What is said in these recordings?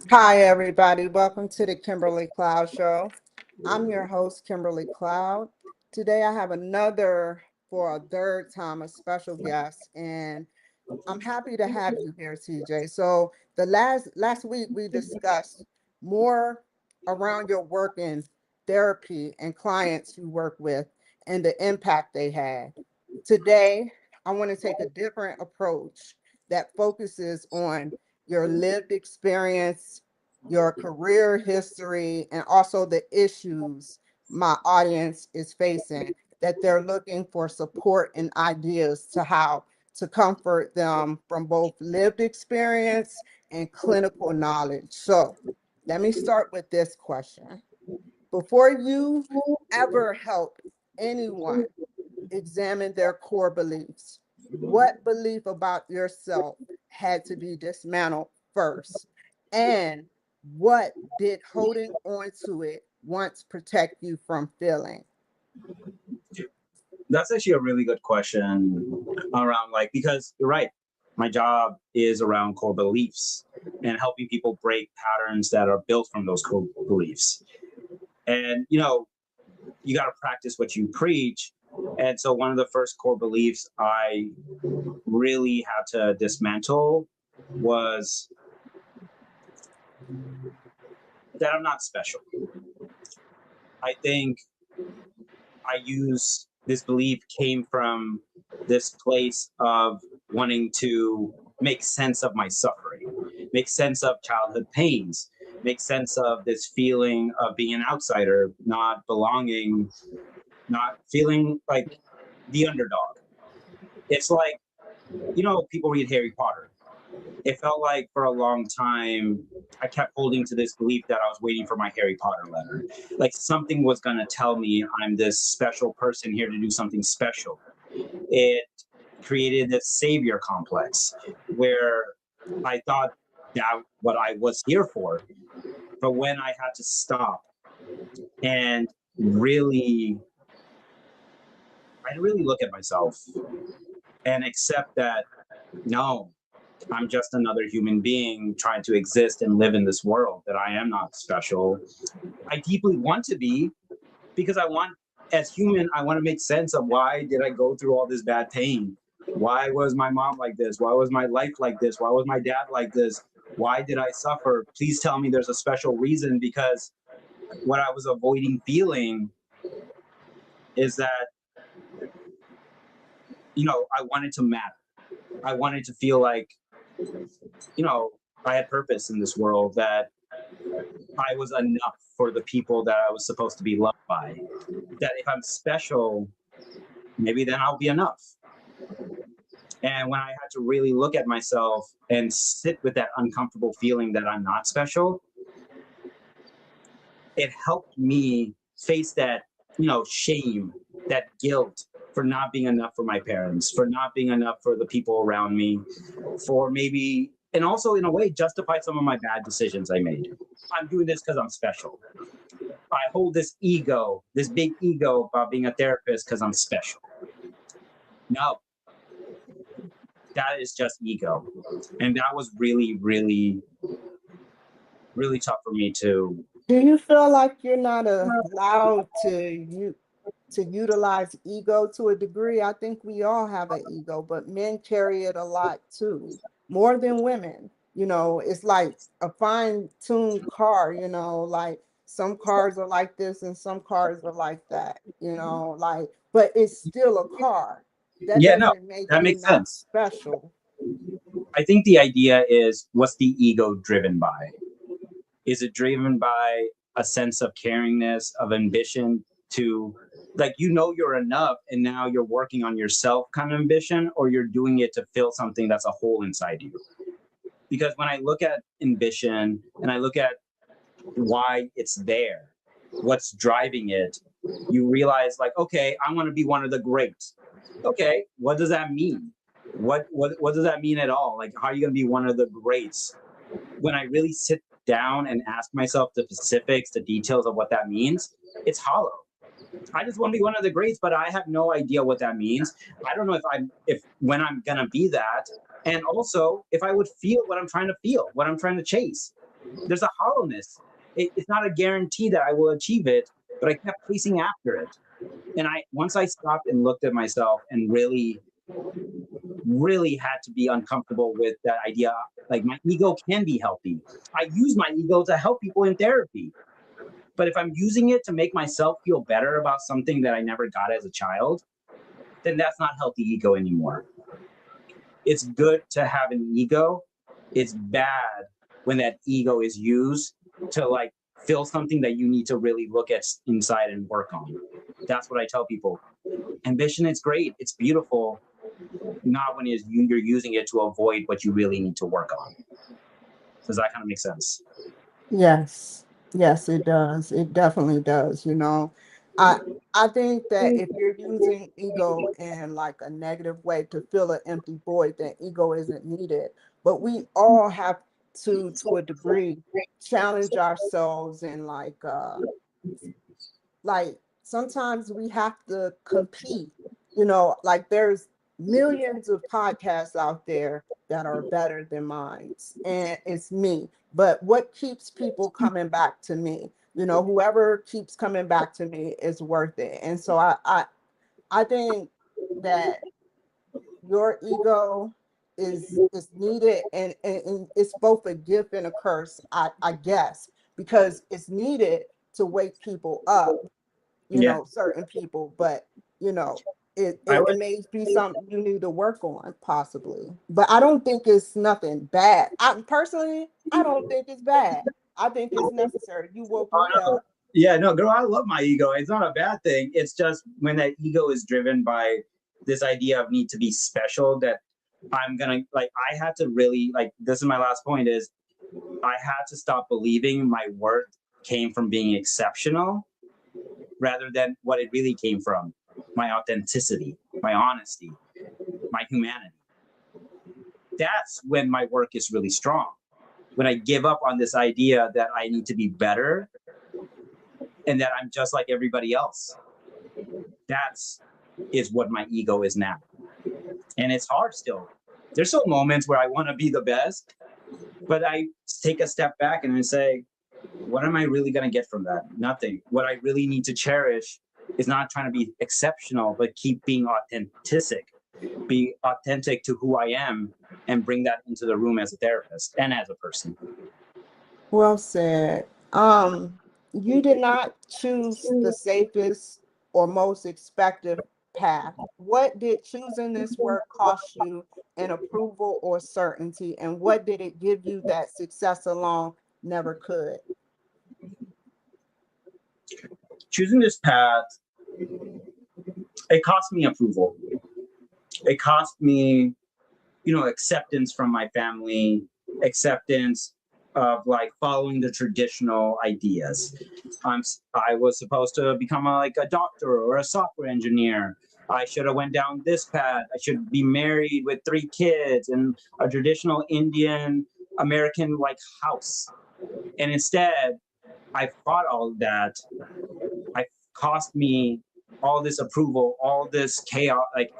Hi, everybody. Welcome to the Kimberly Cloud Show. I'm your host, Kimberly Cloud. Today, I have another, for a third time, a special guest, and I'm happy to have you here, TJ. So, the last week we discussed more around your work in therapy and clients you work with and the impact they had. Today, I want to take a different approach that focuses on your lived experience, your career history, and also the issues my audience is facing that they're looking for support and ideas to how to comfort them from both lived experience and clinical knowledge. So let me start with this question. Before you ever help anyone examine their core beliefs, what belief about yourself had to be dismantled first? And what did holding on to it once protect you from feeling? That's actually a really good question around because you're right. My job is around core beliefs and helping people break patterns that are built from those core beliefs. And, you got to practice what you preach. And so one of the first core beliefs I really had to dismantle was that I'm not special. I think this belief came from this place of wanting to make sense of my suffering, make sense of childhood pains, make sense of this feeling of being an outsider, not belonging, not feeling like the underdog. It's like, people read Harry Potter. It felt like for a long time, I kept holding to this belief that I was waiting for my Harry Potter letter. Like something was going to tell me I'm this special person here to do something special. It created this savior complex where I thought that what I was here for. But when I had to stop and I really look at myself and accept that, no, I'm just another human being trying to exist and live in this world, that I am not special. I deeply want to be, because as human, I want to make sense of why did I go through all this bad pain? Why was my mom like this? Why was my life like this? Why was my dad like this? Why did I suffer? Please tell me there's a special reason, because what I was avoiding feeling is that, I wanted to matter. I wanted to feel like, I had purpose in this world, that I was enough for the people that I was supposed to be loved by. That if I'm special, maybe then I'll be enough. And when I had to really look at myself and sit with that uncomfortable feeling that I'm not special, it helped me face that, shame, that guilt for not being enough for my parents, for not being enough for the people around me, for maybe, and also in a way justify some of my bad decisions I made. I'm doing this because I'm special. I hold this ego, this big ego about being a therapist because I'm special. No, that is just ego. And that was really, really, really tough for me to. Do you feel like you're not allowed to utilize ego to a degree? I think we all have an ego, but men carry it a lot too, more than women. It's like a fine-tuned car, like some cars are like this and some cars are like that, but it's still a car. That Yeah, no, doesn't make that you makes not sense. special. I think the idea is, what's the ego driven by? Is it driven by a sense of caringness, of ambition to, like, you're enough and now you're working on yourself kind of ambition, or you're doing it to fill something that's a hole inside you? Because when I look at ambition and I look at why it's there, what's driving it, you realize, like, okay, I want to be one of the greats. Okay, what does that mean? What does that mean at all? Like, how are you going to be one of the greats? When I really sit down and ask myself the specifics, the details of what that means, it's hollow. I just want to be one of the greats, but I have no idea what that means. I don't know if when I'm gonna be that, and also if I would feel what I'm trying to feel, what I'm trying to chase. there's a hollowness. It's not a guarantee that I will achieve it, but I kept chasing after it. And once I stopped and looked at myself and really, really had to be uncomfortable with that idea, like my ego can be healthy. I use my ego to help people in therapy. But if I'm using it to make myself feel better about something that I never got as a child, then that's not healthy ego anymore. It's good to have an ego. It's bad when that ego is used to like fill something that you need to really look at inside and work on. That's what I tell people. Ambition is great. It's beautiful. Not when you're using it to avoid what you really need to work on. Does that kind of make sense? Yes. Yes, it does. It definitely does, you know. I I think that if you're using ego in like a negative way to fill an empty void, then ego isn't needed. But we all have to a degree, challenge ourselves and like sometimes we have to compete, you know, like there's millions of podcasts out there that are better than mine, and it's me. But what keeps people coming back to me, you know, whoever keeps coming back to me is worth it. And so I think that your ego is needed, and it's both a gift and a curse, I guess, because it's needed to wake people up, you Yeah. know, certain people, but you know, I it would may be something you need to work on, possibly. But I don't think it's nothing bad. I personally, I don't think it's bad. I think it's necessary. You woke me up. Yeah, no, girl, I love my ego. It's not a bad thing. It's just when that ego is driven by this idea of need to be special that I'm gonna like I had to really like this is my last point is I had to stop believing my worth came from being exceptional rather than what it really came from. My authenticity, my honesty, my humanity. That's when my work is really strong. When I give up on this idea that I need to be better and that I'm just like everybody else. That's is what my ego is now. And it's hard still. There's still moments where I want to be the best, but I take a step back and I say, what am I really going to get from that? Nothing. What I really need to cherish is not trying to be exceptional, but keep being authentic, be authentic to who I am and bring that into the room as a therapist and as a person. Well said. You did not choose the safest or most expected path. What did choosing this work cost you in approval or certainty? And what did it give you that success alone never could? Choosing this path, it cost me approval. It cost me, acceptance from my family, acceptance of like following the traditional ideas. I was supposed to become like a doctor or a software engineer. I should have went down this path. I should be married with 3 kids and a traditional Indian American like house. And instead, I fought all that. I cost me all this approval, all this chaos, like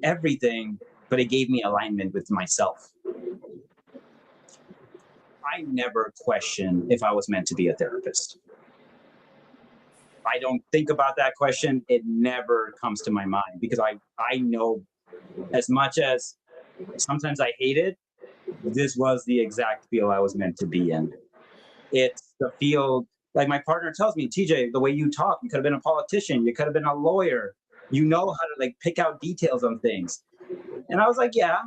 everything, but it gave me alignment with myself. I never questioned if I was meant to be a therapist. I don't think about that question. It never comes to my mind because I know as much as sometimes I hate it, this was the exact field I was meant to be in. It's the field, like my partner tells me, TJ, the way you talk, you could have been a politician, you could have been a lawyer, you know how to like pick out details on things. And I was like, yeah,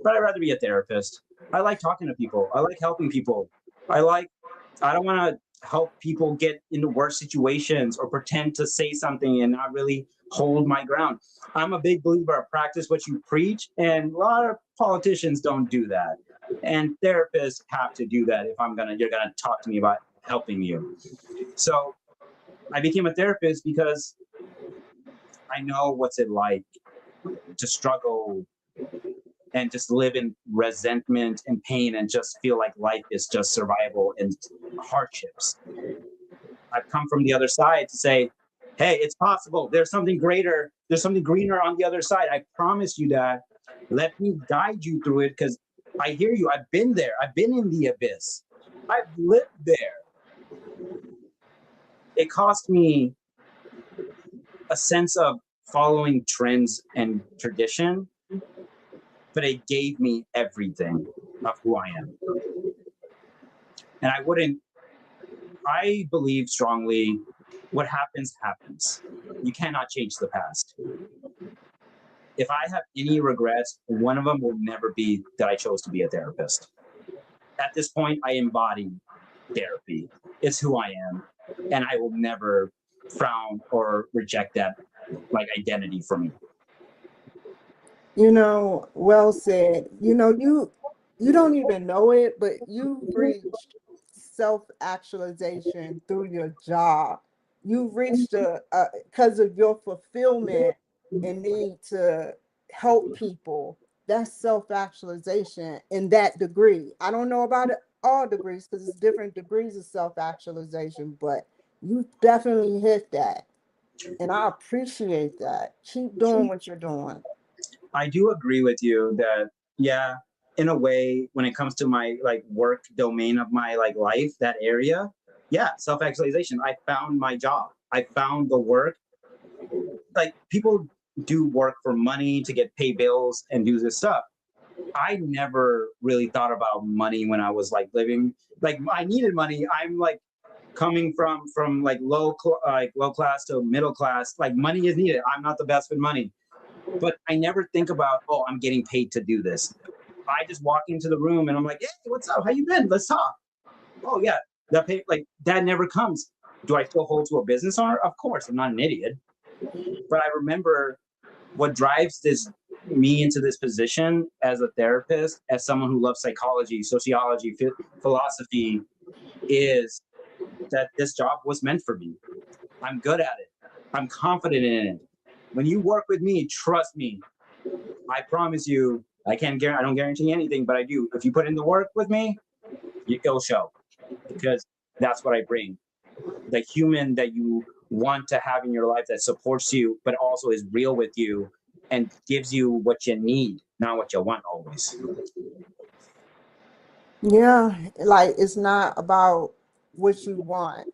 but I'd rather be a therapist. I like talking to people. I like helping people. I don't want to help people get into worse situations or pretend to say something and not really hold my ground. I'm a big believer of practice what you preach, and a lot of politicians don't do that. And therapists have to do that if you're gonna talk to me about helping you. So I became a therapist because I know what's it like to struggle and just live in resentment and pain and just feel like life is just survival and hardships. I've come from the other side to say, hey, it's possible. There's something greater. There's something greener on the other side. I promise you that. Let me guide you through it because I hear you. I've been there. I've been in the abyss. I've lived there. It cost me a sense of following trends and tradition, but it gave me everything of who I am. And I believe strongly what happens, happens. You cannot change the past. If I have any regrets, one of them will never be that I chose to be a therapist. At this point, I embody therapy. It's who I am. And I will never frown or reject that like identity for me. Well said. You don't even know it, but you've reached self-actualization through your job. You've reached a because of your fulfillment and need to help people. That's self-actualization in that degree. I don't know about it, all degrees because it's different degrees of self-actualization, but you definitely hit that. And I appreciate that. Keep doing what you're doing. I do agree with you that, yeah, in a way, when it comes to my like work domain of my like life, that area, yeah, self actualization. I found my job. I found the work. Like people do work for money to get pay bills and do this stuff. I never really thought about money when I was like living. Like I needed money. I'm like coming from like low class to middle class. Like money is needed. I'm not the best with money, but I never think about, oh, I'm getting paid to do this. I just walk into the room and I'm like, hey, what's up? How you been? Let's talk. Oh yeah, that pay, like that never comes. Do I still hold to a business owner? Of course, I'm not an idiot. But I remember what drives this me into this position as a therapist, as someone who loves psychology, sociology, philosophy, is that this job was meant for me. I'm good at it. I'm confident in it. When you work with me, trust me, I promise you, I don't guarantee anything, but I do. If you put in the work with me, it'll show because that's what I bring. The human that you want to have in your life that supports you, but also is real with you and gives you what you need, not what you want always. Yeah, like it's not about what you want,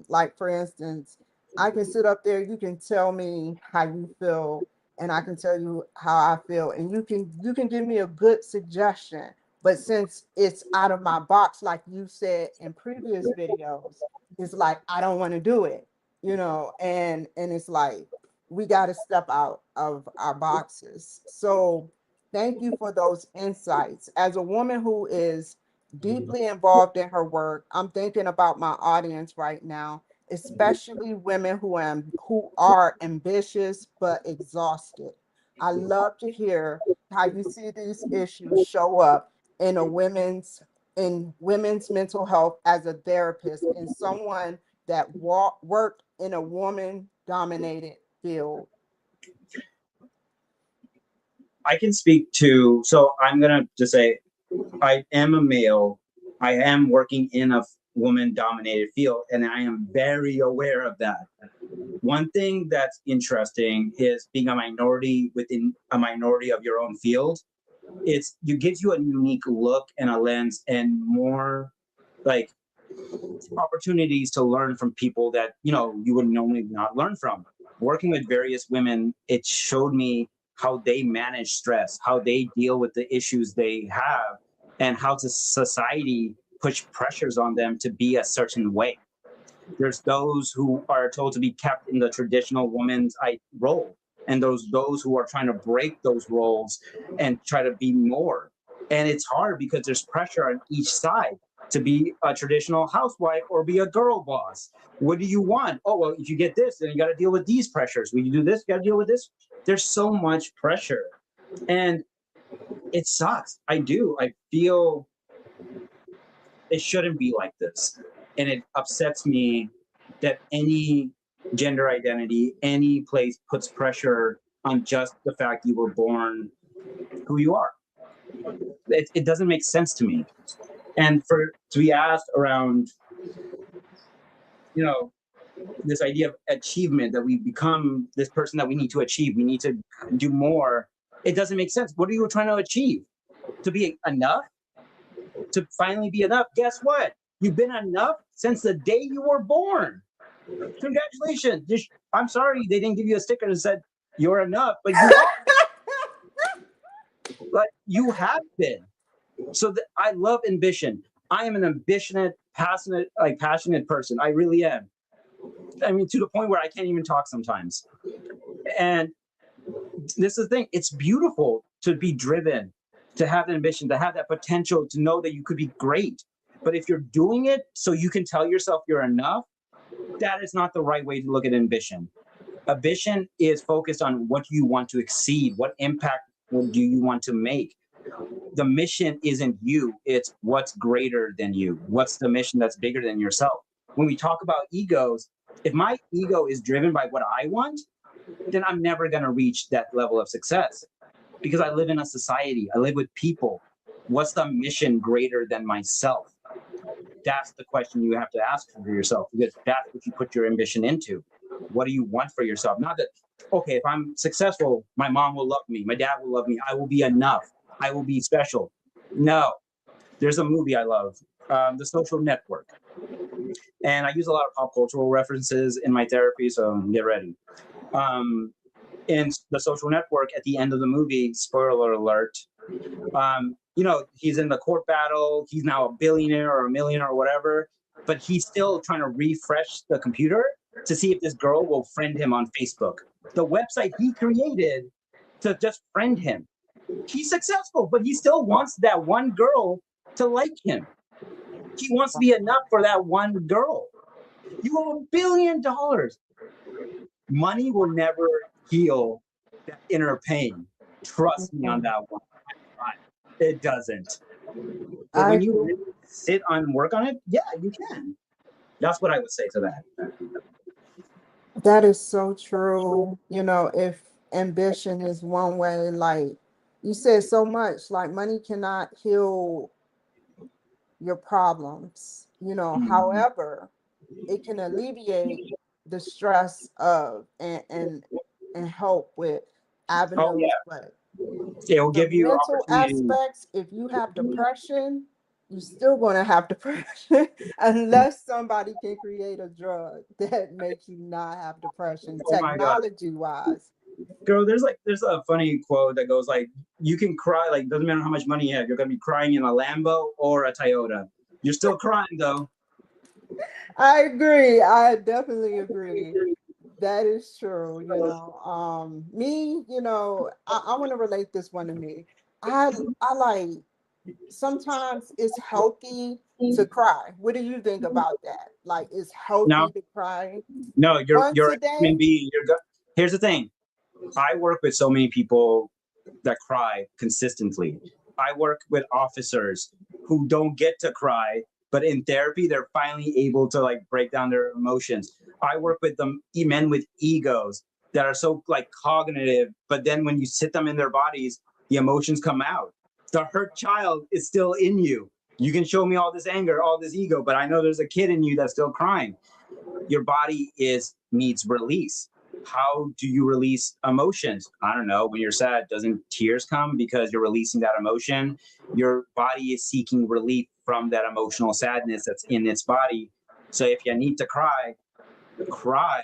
like for instance, I can sit up there, you can tell me how you feel, and I can tell you how I feel, and you can give me a good suggestion. But since it's out of my box, like you said in previous videos, it's like I don't want to do it, and it's like we got to step out of our boxes. So thank you for those insights. As a woman who is deeply involved in her work, I'm thinking about my audience right now, especially women who are ambitious but exhausted. I love to hear how you see these issues show up in women's mental health as a therapist and someone that worked in a woman dominated field. I can speak to, so I'm going to just say, I am a male. I am working in a woman dominated field, and I am very aware of that. One thing that's interesting is being a minority within a minority of your own field. It gives you a unique look and a lens and more like opportunities to learn from people that you would normally not learn from. Working with various women, it showed me how they manage stress, how they deal with the issues they have, and how to society push pressures on them to be a certain way. There's those who are told to be kept in the traditional woman's role, and those who are trying to break those roles and try to be more. And it's hard because there's pressure on each side to be a traditional housewife or be a girl boss. What do you want? Oh, well, if you get this, then you got to deal with these pressures. When you do this, you got to deal with this. There's so much pressure, and it sucks. I feel it shouldn't be like this. And it upsets me that any gender identity, any place puts pressure on just the fact you were born who you are. It doesn't make sense to me. And for to be asked around, you know, this idea of achievement, that we become this person that we need to achieve, we need to do more. It doesn't make sense. What are you trying to achieve? To be enough? to finally be enough. Guess what? You've been enough since the day you were born. Congratulations. I'm sorry they didn't give you a sticker that said you're enough, but you are. But you have been. So I love ambition. I am an ambitious, passionate person. I really am. I mean, to the point where I can't even talk sometimes. And this is the thing. It's beautiful to be driven, to have that ambition, to have that potential, to know that you could be great. But if you're doing it so you can tell yourself you're enough, that is not the right way to look at ambition. Ambition is focused on what you want to exceed, what impact do you want to make. The mission isn't you, it's what's greater than you. What's the mission that's bigger than yourself? When we talk about egos, if my ego is driven by what I want, then I'm never going to reach that level of success, because I live in a society, I live with people. What's the mission greater than myself? That's the question you have to ask for yourself, because that's what you put your ambition into. What do you want for yourself? Not that, okay, if I'm successful, my mom will love me, my dad will love me, I will be enough, I will be special. No. There's a movie I love, The Social Network. And I use a lot of pop cultural references in my therapy, so get ready. In The Social Network, at the end of the movie, spoiler alert, he's in the court battle. He's now a billionaire or a millionaire or whatever, but he's still trying to refresh the computer to see if this girl will friend him on Facebook. The website he created to just friend him. He's successful, but he still wants that one girl to like him. He wants to be enough for that one girl. You have $1 billion. Money will never heal that inner pain. Trust me on that one. It doesn't. But when you really sit and work on it, yeah, you can. That's what I would say to that. That is so true. If ambition is one way, like you said so much, like money cannot heal your problems. However, it can alleviate the stress of and help with Oh avenues. yeah, But it will the give you mental opportunity. aspects, if you have depression, you're still going to have depression unless somebody can create a drug that makes you not have depression, Oh my God, technology wise. girl, there's a funny quote that goes like, you can cry, like doesn't matter how much money you have, you're gonna be crying in a Lambo or a Toyota. You're still crying though. I agree. I definitely agree. That is true. Me, I want to relate this one to me. I like, sometimes it's healthy to cry. What do you think about that? Like, it's No, healthy to cry no, once you're a a human day? being. Here's the thing. I work with so many people that cry consistently. I work with officers who don't get to cry, but in therapy, they're finally able to like break down their emotions. I work with men with egos that are so like cognitive, but then when you sit them in their bodies, the emotions come out. The hurt child is still in you. You can show me all this anger, all this ego, but I know there's a kid in you that's still crying. Your body needs release. How do you release emotions? I don't know. When you're sad, doesn't tears come because you're releasing that emotion? Your body is seeking relief from that emotional sadness that's in its body. So if you need to cry, cry.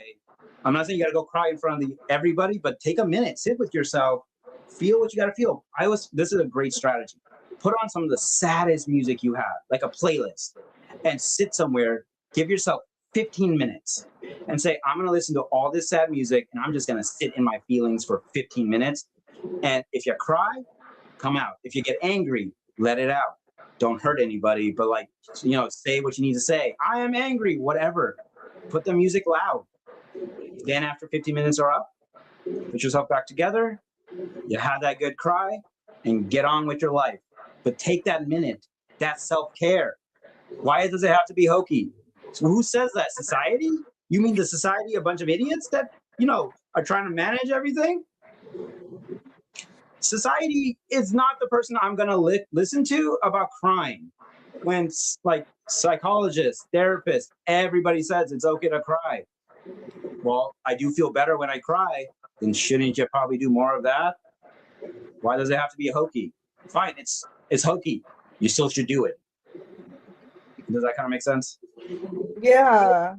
I'm not saying you got to go cry in front of everybody, but take a minute, sit with yourself, feel what you got to feel. This is a great strategy. Put on some of the saddest music you have, like a playlist, and sit somewhere. Give yourself 15 minutes and say, I'm going to listen to all this sad music and I'm just going to sit in my feelings for 15 minutes. And if you cry, come out. If you get angry, let it out. Don't hurt anybody, but say what you need to say. I am angry, whatever. Put the music loud. Then after 15 minutes are up, put yourself back together. You have that good cry and get on with your life. But take that minute. That's self-care. Why does it have to be hokey? So who says that? Society? You mean the society, a bunch of idiots that, are trying to manage everything? Society is not the person I'm going to listen to about crying. When like psychologists, therapists, everybody says it's okay to cry. Well, I do feel better when I cry. Then shouldn't you probably do more of that? Why does it have to be hokey? Fine, it's hokey. You still should do it. Does that kind of make sense? Yeah,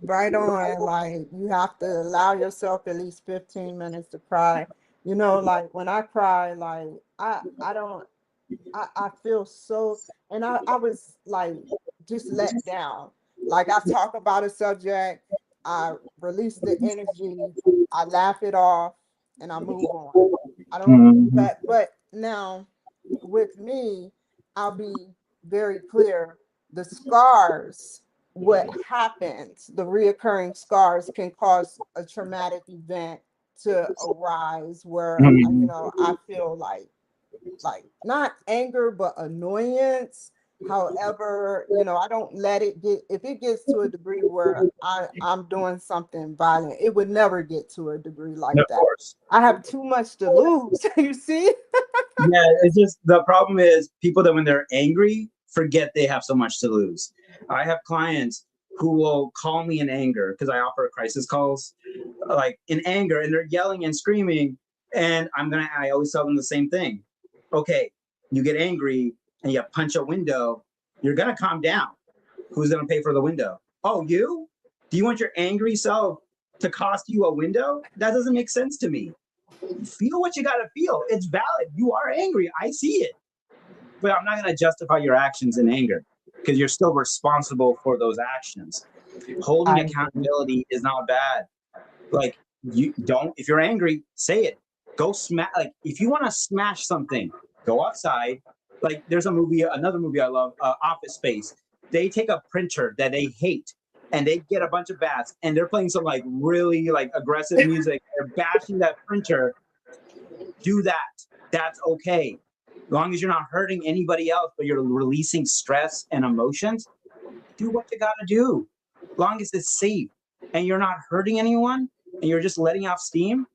right on. Like you have to allow yourself at least 15 minutes to cry. You know, like when I cry, like I don't I feel so, and I was like just let down. Like I talk about a subject, I release the energy, I laugh it off, and I move on. I don't, Mhm. but now with me, I'll be very clear. The scars, what happens, the reoccurring scars can cause a traumatic event to arise where, Mhm. I feel like not anger but annoyance. However, I don't let it get, if it gets to a degree where I'm doing something violent, it would never get to a degree like Of that. course. I have too much to lose. You see? Yeah, it's just the problem is people that when they're angry forget they have so much to lose. I have clients who will call me in anger because I offer crisis calls, like in anger, and they're yelling and screaming. And I always tell them the same thing. Okay, you get angry and you punch a window, you're gonna calm down. Who's gonna pay for the window? Oh, you? Do you want your angry self to cost you a window? That doesn't make sense to me. Feel what you gotta feel. It's valid. You are angry. I see it. But I'm not gonna justify your actions in anger because you're still responsible for those actions. Holding I agree. accountability is not bad. Like you don't, if you're angry, say it. Go smash, like if you want to smash something, go outside. Like there's another movie I love, Office Space. They take a printer that they hate and they get a bunch of bats and they're playing some like really like aggressive music. They're bashing that printer. Do that. That's okay. As long as you're not hurting anybody else, but you're releasing stress and emotions, do what you gotta do. As long as it's safe and you're not hurting anyone and you're just letting off steam,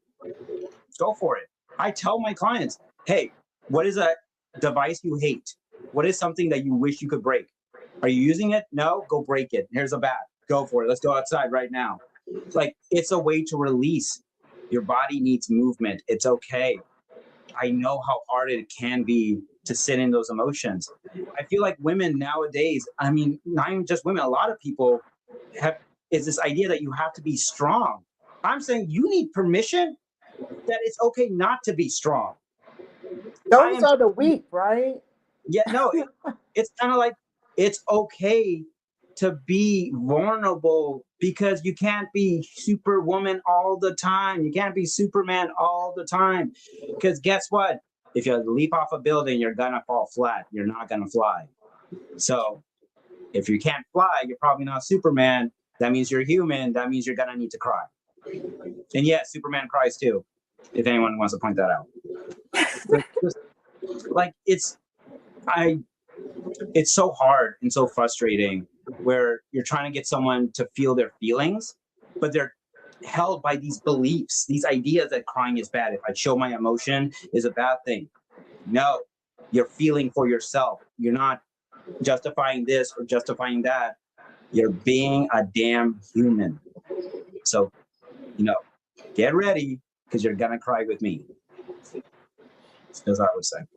go for it. I tell my clients, hey, what is a device you hate? What is something that you wish you could break? Are you using it? No, go break it. Here's a bat. Go for it. Let's go outside right now. Like it's a way to release. Your body needs movement. It's okay. I know how hard it can be to sit in those emotions. I feel like women nowadays, I mean, not even just women, a lot of people have is this idea that you have to be strong. I'm saying you need permission that it's okay not to be strong. I Those am, are the weak, right? yeah, no, it's kind of like it's okay to be vulnerable because you can't be superwoman all the time. You can't be Superman all the time. Because guess what? If you leap off a building, you're gonna fall flat. You're not gonna fly. So if you can't fly, you're probably not Superman. That means you're human. That means you're gonna need to cry. And yes, Superman cries too, if anyone wants to point that out. But just, like I it's so hard and so frustrating where you're trying to get someone to feel their feelings, but they're held by these beliefs, these ideas that crying is bad. If I show my emotion is a bad thing. No, you're feeling for yourself. You're not justifying this or justifying that. You're being a damn human. So, you know, get ready because you're gonna cry with me. As I was saying.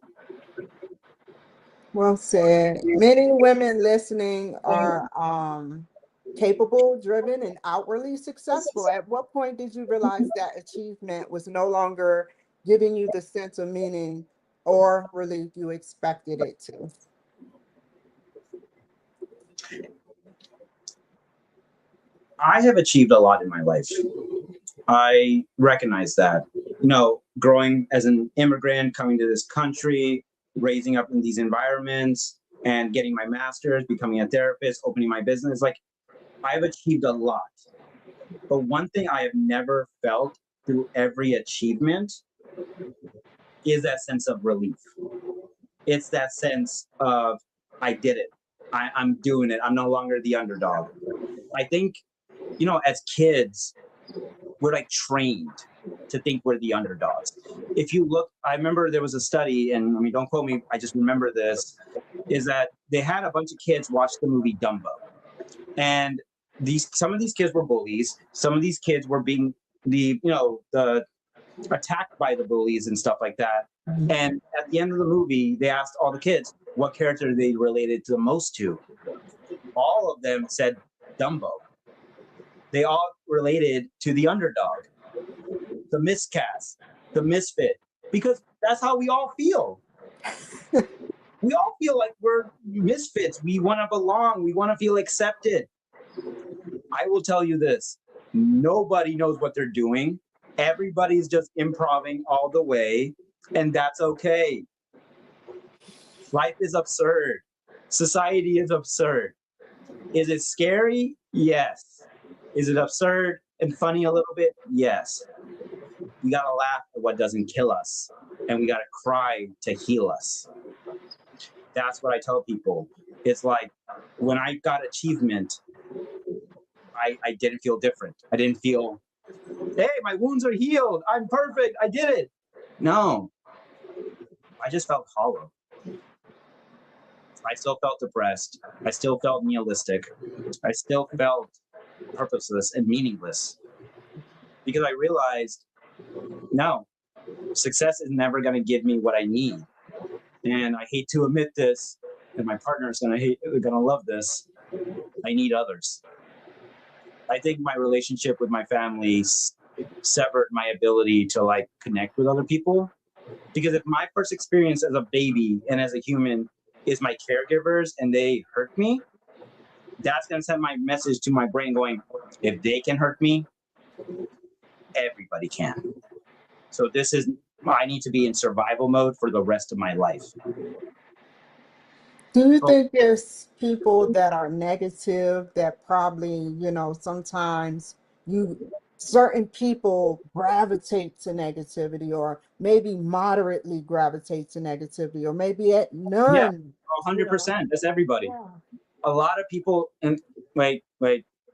Well said. Many women listening are capable, driven, and outwardly successful. At what point did you realize that achievement was no longer giving you the sense of meaning or relief you expected it to? I have achieved a lot in my life. I recognize that. Growing as an immigrant, coming to this country, raising up in these environments, and getting my master's, becoming a therapist, opening my business, like I've achieved a lot. But one thing I have never felt through every achievement is that sense of relief. It's that sense of, I did it. I'm doing it. I'm no longer the underdog. I think, as kids, we're like trained to think we're the underdogs. If you look, I remember there was a study, and I mean, don't quote me, I just remember this, is that they had a bunch of kids watch the movie Dumbo. And some of these kids were bullies, some of these kids were being the attacked by the bullies and stuff like that. And at the end of the movie, they asked all the kids what character they related to the most to. all of them said Dumbo. They all related to the underdog, the miscast, the misfit, because that's how we all feel. We all feel like we're misfits. We want to belong. We want to feel accepted. I will tell you this. Nobody knows what they're doing. Everybody's just improving all the way, and that's okay. Life is absurd. Society is absurd. Is it scary? Yes. Is it absurd and funny a little bit? Yes. We gotta laugh at what doesn't kill us, and we gotta cry to heal us. That's what I tell people. It's like when I got achievement, I didn't feel different. I didn't feel, hey, my wounds are healed. I'm perfect. I did it. No, I just felt hollow. I still felt depressed. I still felt nihilistic. I still felt purposeless and meaningless because I realized, no, success is never going to give me what I need. And I hate to admit this, and my partner is going to love this. I need others. I think my relationship with my family severed my ability to like connect with other people. Because if my first experience as a baby and as a human is my caregivers and they hurt me, that's going to send my message to my brain going, if they can hurt me, everybody can. So I need to be in survival mode for the rest of my life. Do you think there's people that are negative that probably, sometimes certain people gravitate to negativity or maybe moderately gravitate to negativity or maybe at Yeah, none? 100%. That's everybody. Yeah. A lot of people, and wait,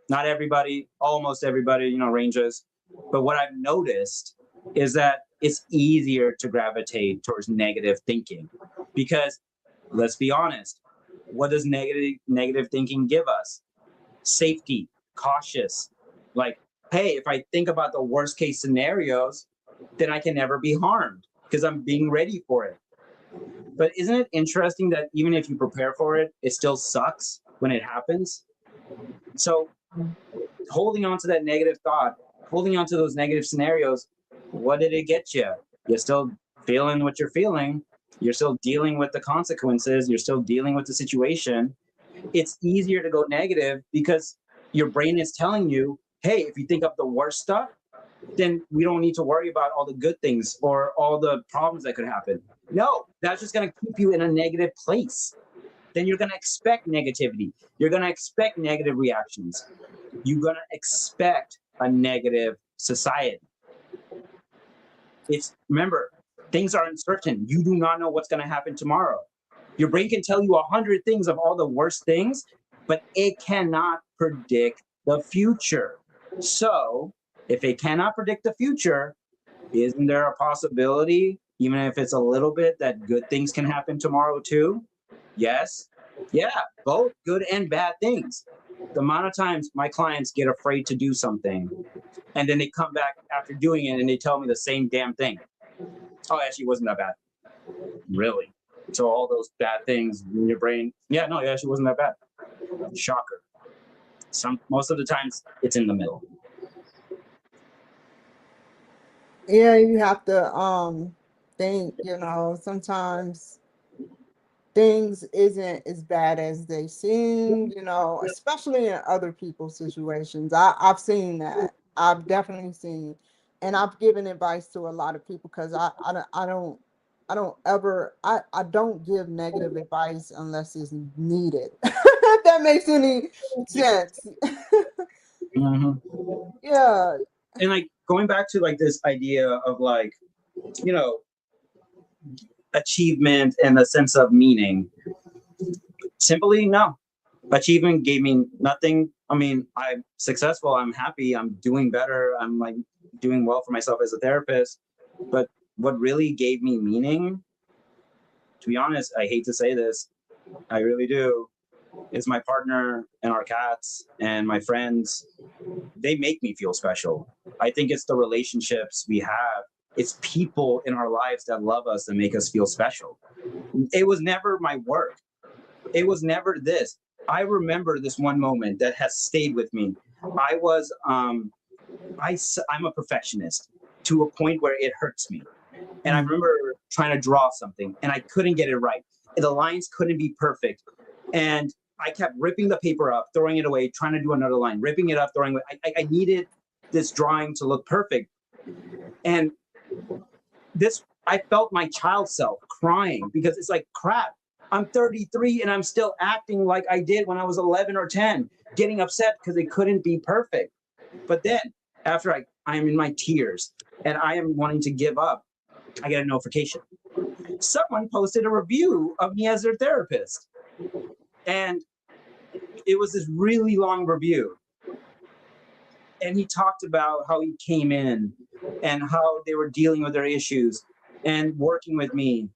not everybody, almost everybody, ranges. But what I've noticed is that it's easier to gravitate towards negative thinking because let's be honest, what does negative thinking give us? Safety, cautious. Like, hey, if I think about the worst case scenarios, then I can never be harmed because I'm being ready for it. But isn't it interesting that even if you prepare for it, it still sucks when it happens? So holding on to that negative thought, holding on to those negative scenarios, what did it get you? You're still feeling what you're feeling. You're still dealing with the consequences. You're still dealing with the situation. It's easier to go negative because your brain is telling you, hey, if you think of the worst stuff, then we don't need to worry about all the good things or all the problems that could happen. No, that's just going to keep you in a negative place. Then you're going to expect negativity. You're going to expect negative reactions. You're going to expect a negative society. Remember, things are uncertain. You do not know what's going to happen tomorrow. Your brain can tell you 100 things of all the worst things, but it cannot predict the future. So if it cannot predict the future, isn't there a possibility, even if it's a little bit, that good things can happen tomorrow too? Yes. Yeah, both good and bad things. The amount of times my clients get afraid to do something and then they come back after doing it and they tell me the same damn thing. Oh, actually, it wasn't that bad. Really? So all those bad things in your brain, yeah, no, it actually wasn't that bad. Shocker. Most of the times it's in the middle. Yeah, you have to think, sometimes things isn't as bad as they seem, especially in other people's situations. I've seen that. I've definitely seen, and I've given advice to a lot of people because I don't give negative advice unless it's needed. If that makes any sense. Mm-hmm. Yeah. And like going back to like this idea of like, achievement and a sense of meaning. Simply, no. Achievement gave me nothing. I mean, I'm successful. I'm happy. I'm doing better. I'm like doing well for myself as a therapist. But what really gave me meaning, to be honest, I hate to say this, I really do, is my partner and our cats and my friends. They make me feel special. I think it's the relationships we have. It's people in our lives that love us and make us feel special. It was never my work. It was never this. I remember this one moment that has stayed with me. I was, I'm a perfectionist to a point where it hurts me. And I remember trying to draw something and I couldn't get it right. The lines couldn't be perfect. And I kept ripping the paper up, throwing it away, trying to do another line, ripping it up, throwing it. I needed this drawing to look perfect. And I felt my child self crying because it's like, crap, I'm 33 and I'm still acting like I did when I was 11 or 10, getting upset because it couldn't be perfect. But then after I'm in my tears and I am wanting to give up, I get a notification. Someone posted a review of me as their therapist. And it was this really long review. And he talked about how he came in and how they were dealing with their issues and working with me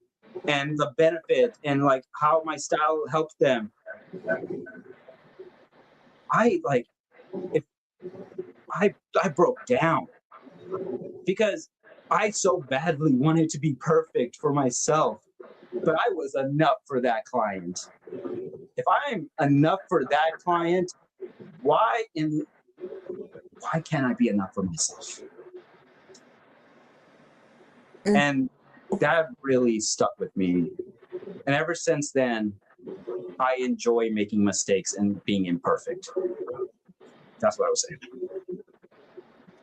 and the benefit and like how my style helped them. If I broke down because I so badly wanted to be perfect for myself, but I was enough for that client. If I'm enough for that client, why can't I be enough for myself? And that really stuck with me. And ever since then, I enjoy making mistakes and being imperfect. That's what I was saying.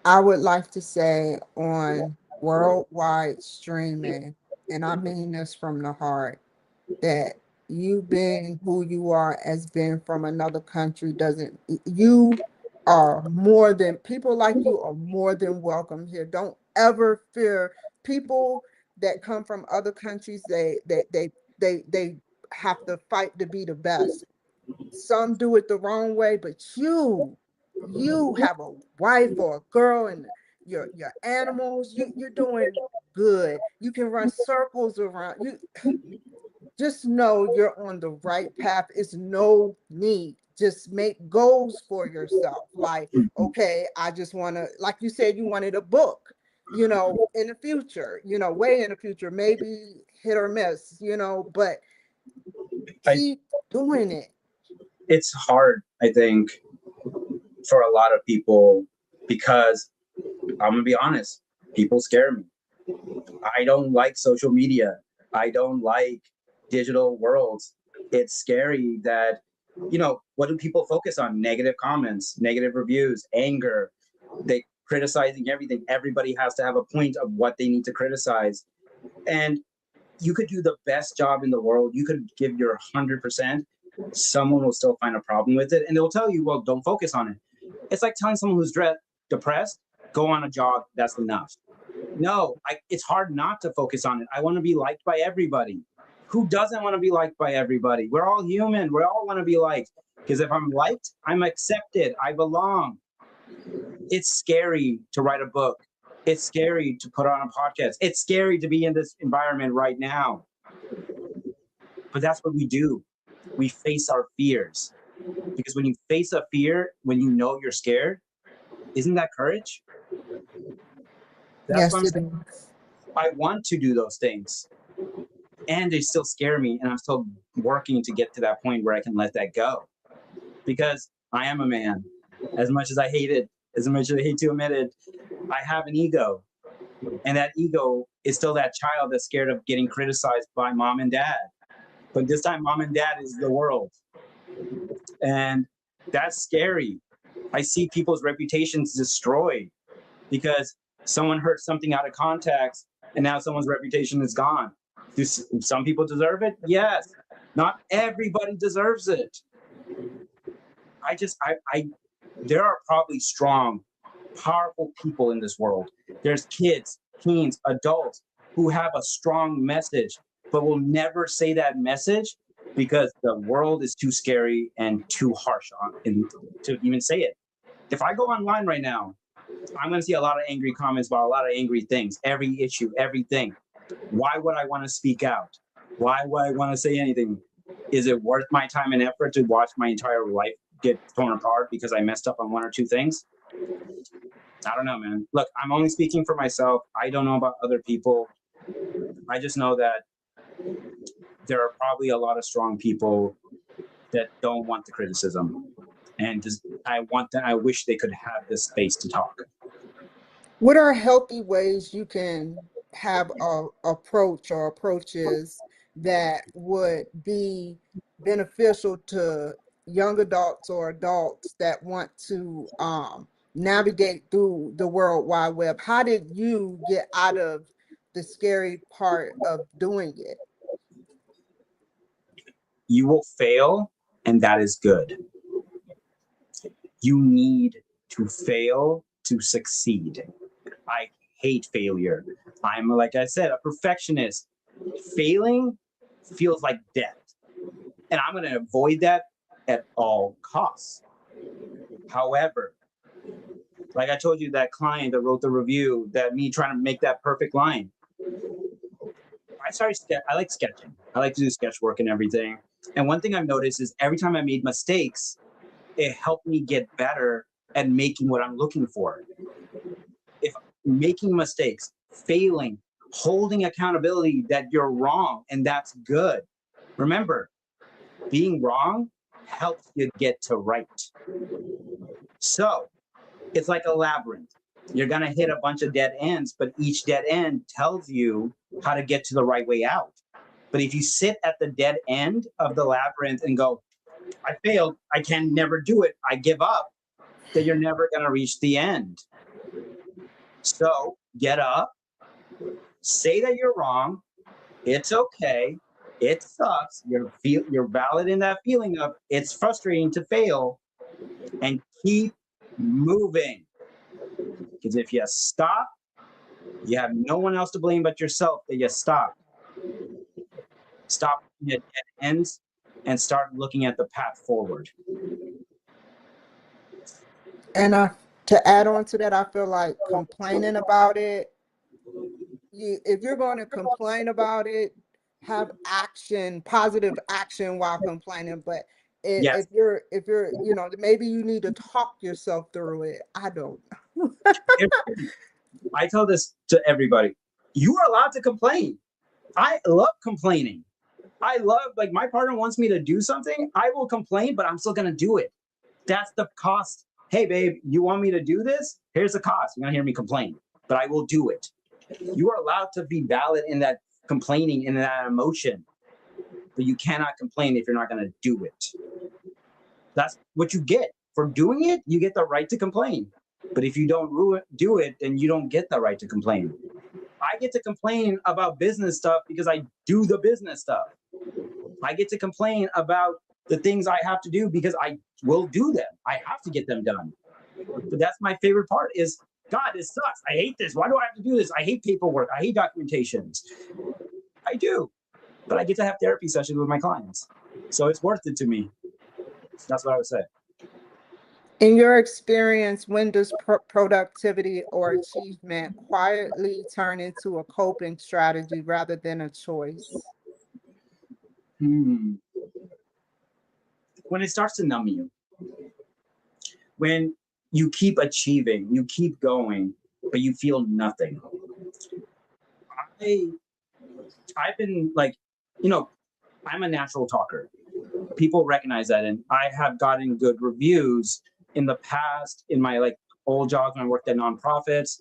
I would like to say on worldwide streaming, and I mean this from the heart, that you being who you are as being from another country doesn't, you are more than, people like you are more than welcome here. Don't ever fear people that come from other countries. They have to fight to be the best. Some do it the wrong way, but you have a wife or a girl and your animals, you're doing good. You can run circles around you. Just know you're on the right path. It's no need. Just make goals for yourself. Like, okay, I just want to, like you said, you wanted a book, in the future, way in the future, maybe hit or miss, but I, keep doing it. it's hard, I think, for a lot of people because I'm gonna be honest, people scare me. I don't like social media. I don't like digital worlds. It's scary that, what do people focus on? Negative comments, negative reviews, anger. They criticizing everything. Everybody has to have a point of what they need to criticize. And you could do the best job in the world. You could give your 100%. Someone will still find a problem with it. And they'll tell you, well, don't focus on it. It's like telling someone who's depressed, go on a jog. That's enough. No, it's hard not to focus on it. I want to be liked by everybody. Who doesn't want to be liked by everybody? We're all human. We all want to be liked. Because if I'm liked, I'm accepted. I belong. It's scary to write a book. It's scary to put on a podcast. It's scary to be in this environment right now. But that's what we do. We face our fears. Because when you face a fear, when you know you're scared, isn't that courage? That's what Yes, I'm it saying. is. I want to do those things. And they still scare me. And I'm still working to get to that point where I can let that go. Because I am a man. As much as I hate it, as much as I hate to admit it, I have an ego. And that ego is still that child that's scared of getting criticized by mom and dad. But this time, mom and dad is the world. And that's scary. I see people's reputations destroyed because someone heard something out of context and now someone's reputation is gone. Do some people deserve it? Yes. Not everybody deserves it. There are probably strong, powerful people in this world. There's kids, teens, adults who have a strong message, but will never say that message because the world is too scary and too harsh to even say it. If I go online right now, I'm going to see a lot of angry comments about a lot of angry things, every issue, everything. Why would I want to speak out? Why would I want to say anything? Is it worth my time and effort to watch my entire life get torn apart because I messed up on one or two things? I don't know, man. Look, I'm only speaking for myself. I don't know about other people. I just know that there are probably a lot of strong people that don't want the criticism, and just I wish they could have this space to talk. What are healthy ways you can have a approach or approaches that would be beneficial to young adults or adults that want to navigate through the World Wide Web? How did you get out of the scary part of doing it? You will fail, and that is good. You need to fail to succeed. I hate failure. I'm, like I said, a perfectionist. Failing feels like death, and I'm going to avoid that at all costs. However, like I told you, that client that wrote the review, that me trying to make that perfect line, I like sketching. I like to do sketch work and everything. And one thing I've noticed is every time I made mistakes, it helped me get better at making what I'm looking for. If making mistakes, failing, holding accountability that you're wrong, and that's good. Remember, being wrong helps you get to right. So it's like a labyrinth. You're going to hit a bunch of dead ends, but each dead end tells you how to get to the right way out. But if you sit at the dead end of the labyrinth and go, I failed, I can never do it, I give up, then you're never going to reach the end. So get up, say that you're wrong, it's okay, it sucks, you're valid in that feeling of it's frustrating to fail, and keep moving. Because if you stop, you have no one else to blame but yourself that you stop. Stop looking at dead ends and start looking at the path forward. And to add on to that, I feel like complaining about it, if you're going to complain about it, have action, positive action while complaining. But Yes. if you're, maybe you need to talk yourself through it. I don't. I tell this to everybody. You are allowed to complain. I love complaining. I love, like, my partner wants me to do something, I will complain, but I'm still going to do it. That's the cost. Hey, babe, you want me to do this? Here's the cost. You're going to hear me complain, but I will do it. You are allowed to be valid in that complaining, in that emotion, but you cannot complain if you're not going to do it. That's what you get. For doing it, you get the right to complain. But if you don't do it, then you don't get the right to complain. I get to complain about business stuff because I do the business stuff. I get to complain about the things I have to do because I will do them. I have to get them done. But that's my favorite part is, God, this sucks. I hate this. Why do I have to do this? I hate paperwork. I hate documentations. I do. But I get to have therapy sessions with my clients. So it's worth it to me. That's what I would say. In your experience, when does productivity or achievement quietly turn into a coping strategy rather than a choice? When it starts to numb you, when you keep achieving, you keep going, but you feel nothing. I've been like, I'm a natural talker. People recognize that, and I have gotten good reviews in the past in my old jobs when I worked at nonprofits,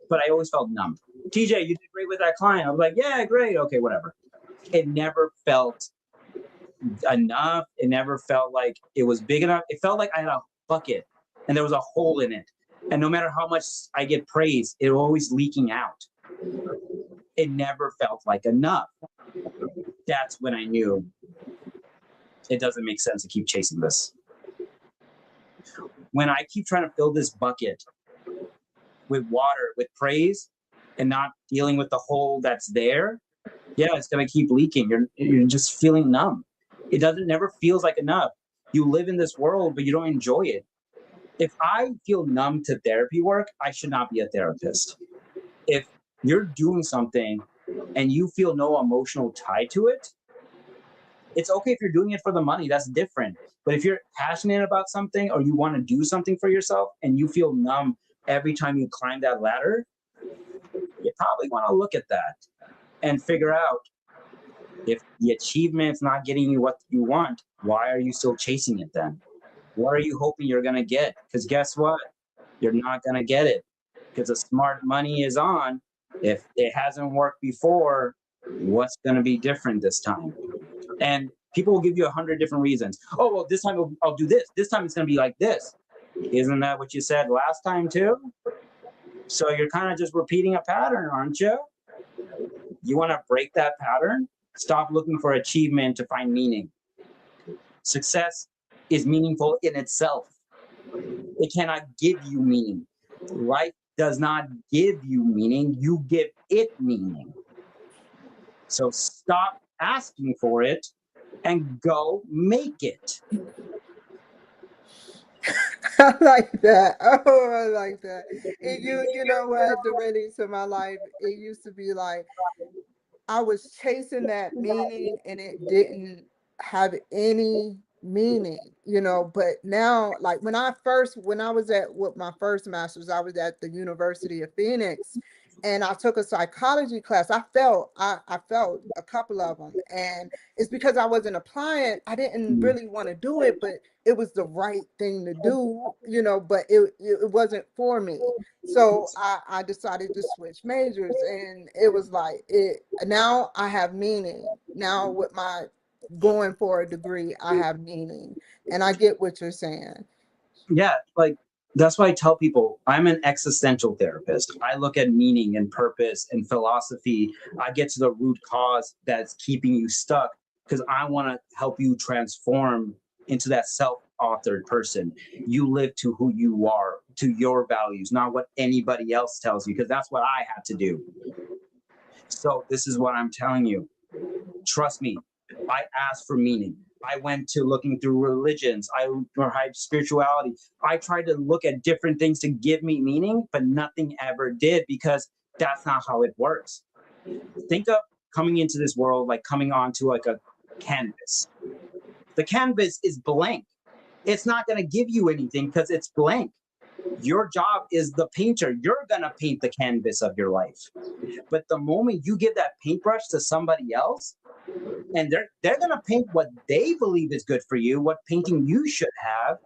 but I always felt numb. TJ, you did great with that client. I was like, yeah, great, okay, whatever. It never felt enough. It never felt like it was big enough. It felt like I had a bucket and there was a hole in it. And no matter how much I get praise, it was always leaking out. It never felt like enough. That's when I knew it doesn't make sense to keep chasing this. When I keep trying to fill this bucket with water, with praise, and not dealing with the hole that's there, yeah, it's going to keep leaking. You're just feeling numb. It never feels like enough. You live in this world, but you don't enjoy it. If I feel numb to therapy work, I should not be a therapist. If you're doing something and you feel no emotional tie to it, it's okay if you're doing it for the money, that's different. But if you're passionate about something or you want to do something for yourself and you feel numb every time you climb that ladder, you probably want to look at that and figure out, If the achievement's not getting you what you want, why are you still chasing it then? What are you hoping you're going to get? Because guess what? You're not going to get it because the smart money is on. If it hasn't worked before, what's going to be different this time? And people will give you 100 different reasons. Oh, well, this time I'll do this. This time it's going to be like this. Isn't that what you said last time too? So you're kind of just repeating a pattern, aren't you? You want to break that pattern? Stop looking for achievement to find meaning. Success is meaningful in itself. It cannot give you meaning. Life does not give you meaning, you give it meaning. So stop asking for it and go make it. I like that. Oh, I like that. And you know what, the ready to my life, it used to be like I was chasing that meaning and it didn't have any meaning, but now like when I was at with my first master's, I was at the University of Phoenix and I took a psychology class. I felt a couple of them and it's because I wasn't applying. I didn't really want to do it, but it was the right thing to do, but it wasn't for me. So I decided to switch majors and it was like it now I have meaning. Now with my going for a degree, I have meaning. And I get what you're saying. Yeah, like that's why I tell people I'm an existential therapist. I look at meaning and purpose and philosophy. I get to the root cause that's keeping you stuck because I want to help you transform into that self-authored person. You live to who you are, to your values, not what anybody else tells you, because that's what I had to do. So this is what I'm telling you. Trust me, I asked for meaning. I went to looking through religions. I tried spirituality. I tried to look at different things to give me meaning, but nothing ever did because that's not how it works. Think of coming into this world like coming onto like a canvas. The canvas is blank. It's not going to give you anything because it's blank. Your job is the painter. You're going to paint the canvas of your life. But the moment you give that paintbrush to somebody else, and they're gonna paint what they believe is good for you, what painting you should have,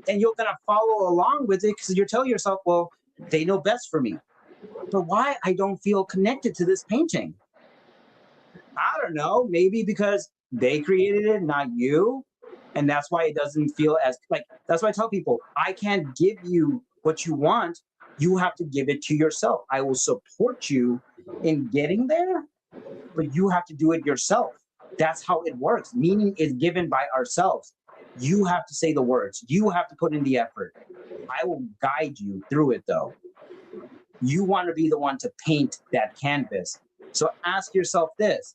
and you're gonna follow along with it because you're telling yourself, well, they know best for me. But why I don't feel connected to this painting? I don't know. Maybe because they created it, not you, and that's why it doesn't feel as like. That's why I tell people I can't give you what you want. You have to give it to yourself. I will support you in getting there, but you have to do it yourself. That's how it works. Meaning is given by ourselves. You have to say the words. You have to put in the effort. I will guide you through it though. You want to be the one to paint that canvas. So ask yourself this.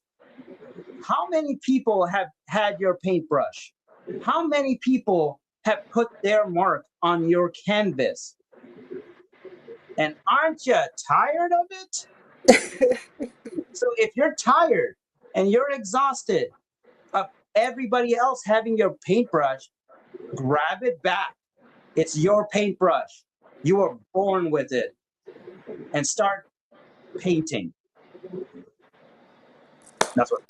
How many people have had your paintbrush? How many people have put their mark on your canvas? And aren't you tired of it? So if you're tired and you're exhausted of everybody else having your paintbrush, grab it back. It's your paintbrush. You were born with it. And start painting. That's what.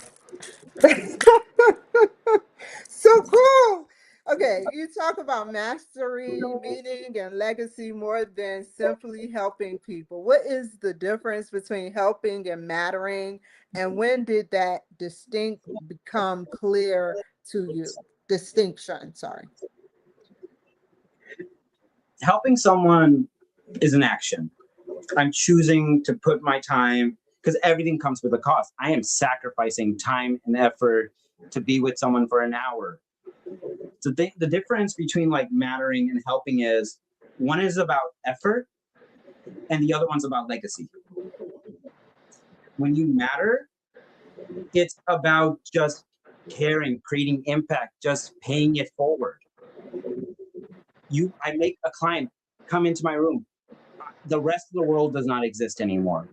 So cool. Okay, you talk about mastery, meaning, and legacy more than simply helping people. What is the difference between helping and mattering? And when did that distinct become clear to you? Distinction, sorry. Helping someone is an action. I'm choosing to put my time because everything comes with a cost. I am sacrificing time and effort to be with someone for an hour. So the difference between like mattering and helping is one is about effort and the other one's about legacy. When you matter, it's about just caring, creating impact, just paying it forward. I make a client come into my room. The rest of the world does not exist anymore.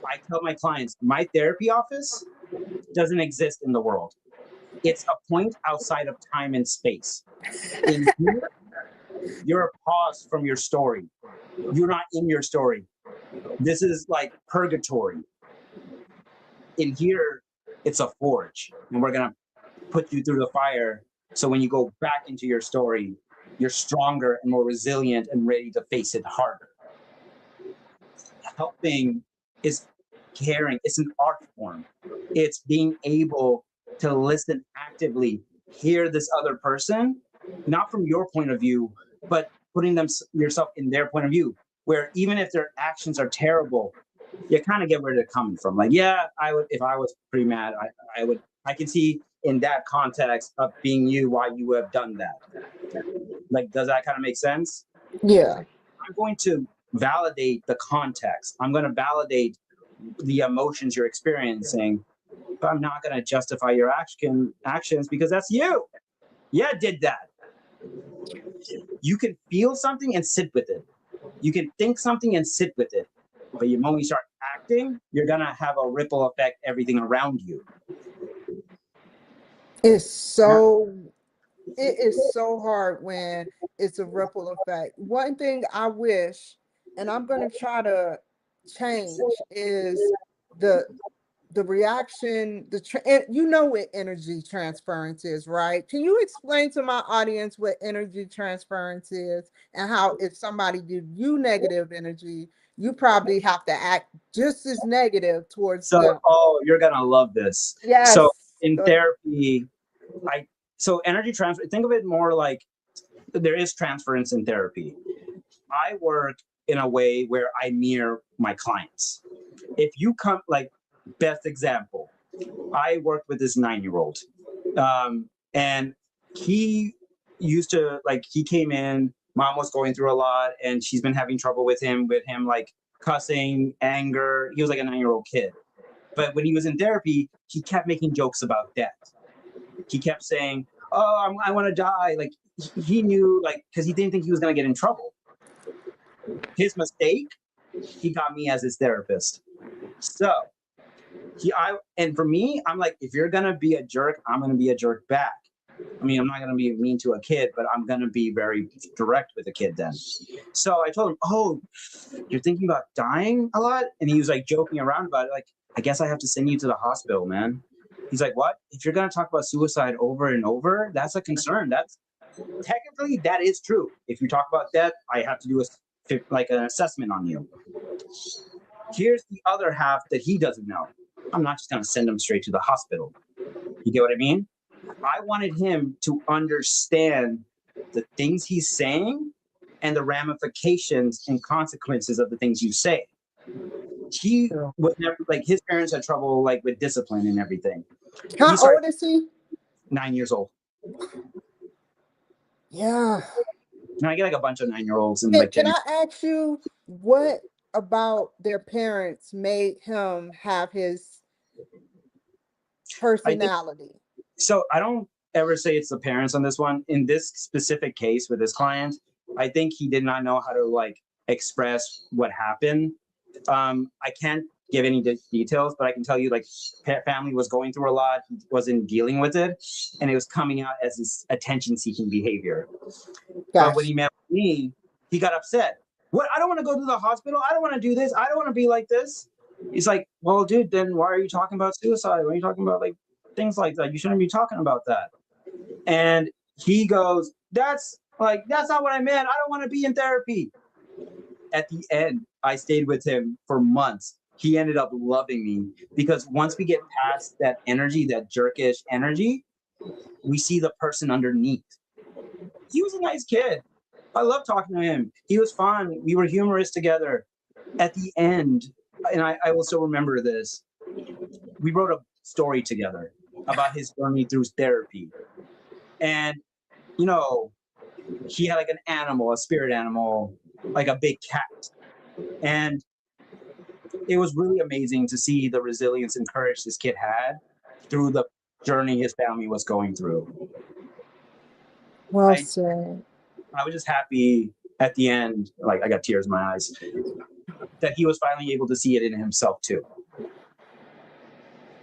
I tell my clients, my therapy office doesn't exist in the world. It's a point outside of time and space. In here, you're a pause from your story. You're not in your story. This is like purgatory. In here, It's a forge, and we're gonna put you through the fire. So when you go back into your story, you're stronger and more resilient and ready to face it harder. Helping is caring. It's an art form. It's being able to listen actively, hear this other person, not from your point of view, but putting yourself in their point of view, where even if their actions are terrible, you kind of get where they're coming from. Like, yeah, I would, if I was pretty mad, I can see in that context of being you why you would have done that. Like, does that kind of make sense? Yeah. I'm going to validate the context. I'm going to validate the emotions you're experiencing, but I'm not going to justify your actions because that's you. Yeah, I did that. You can feel something and sit with it. You can think something and sit with it. But the moment you start acting, you're going to have a ripple effect everything around you. It's so it is so hard when it's a ripple effect. One thing I wish, and I'm going to try to change, is the reaction, you know what energy transference is, right? Can you explain to my audience what energy transference is and how if somebody gives you negative energy, you probably have to act just as negative towards So, them? oh, you're going to love this. So Yes. in therapy, so energy transfer, think of it more like there is transference in therapy. I work in a way where I mirror my clients. If you come, like, best example, I worked with this 9-year-old, and he used to, like, he came in, mom was going through a lot, and she's been having trouble with him, like cussing, anger. He was like a 9-year-old kid. But when he was in therapy, he kept making jokes about death. He kept saying, "Oh, I want to die." Like, he knew, like, because he didn't think he was going to get in trouble. His mistake, he got me as his therapist. So and for me, I'm like, if you're gonna be a jerk, I'm gonna be a jerk back. I mean, I'm not gonna be mean to a kid, but I'm gonna be very direct with a kid then. So I told him, "Oh, you're thinking about dying a lot?" And he was like joking around about it. Like, "I guess I have to send you to the hospital, man." He's like, "What? If you're gonna talk about suicide over and over, that's a concern. That's technically that is true. If you talk about death, I have to do like an assessment on you." Here's the other half that he doesn't know. I'm not just going to send him straight to the hospital. You get what I mean? I wanted him to understand the things he's saying and the ramifications and consequences of the things you say. He was never, like, his parents had trouble, like, with discipline and everything. How old is he? 9 years old. Yeah. And I get like a bunch of 9-year-olds and like. Can I ask you what about their parents made him have his personality? So I don't ever say it's the parents on this one. In this specific case with this client, I think he did not know how to, like, express what happened. I can't give any details, but I can tell you, like, family was going through a lot. He wasn't dealing with it, and it was coming out as this attention-seeking behavior. But when he met me, he got upset. What? I don't want to go to the hospital. I don't want to do this. I don't want to be like this. He's like, "Well, dude, then why are you talking about suicide? Why are you talking about, like, things like that? You shouldn't be talking about that." And he goes, that's not what I meant. I don't want to be in therapy." At the end, I stayed with him for months. He ended up loving me because once we get past that energy, that jerkish energy, we see the person underneath. He was a nice kid. I love talking to him. He was fun. We were humorous together. At the end, and I will still remember this, we wrote a story together about his journey through therapy. And, you know, he had like an animal, a spirit animal, like a big cat. And it was really amazing to see the resilience and courage this kid had through the journey his family was going through. Well said. I was just happy at the end, like, I got tears in my eyes, that he was finally able to see it in himself too.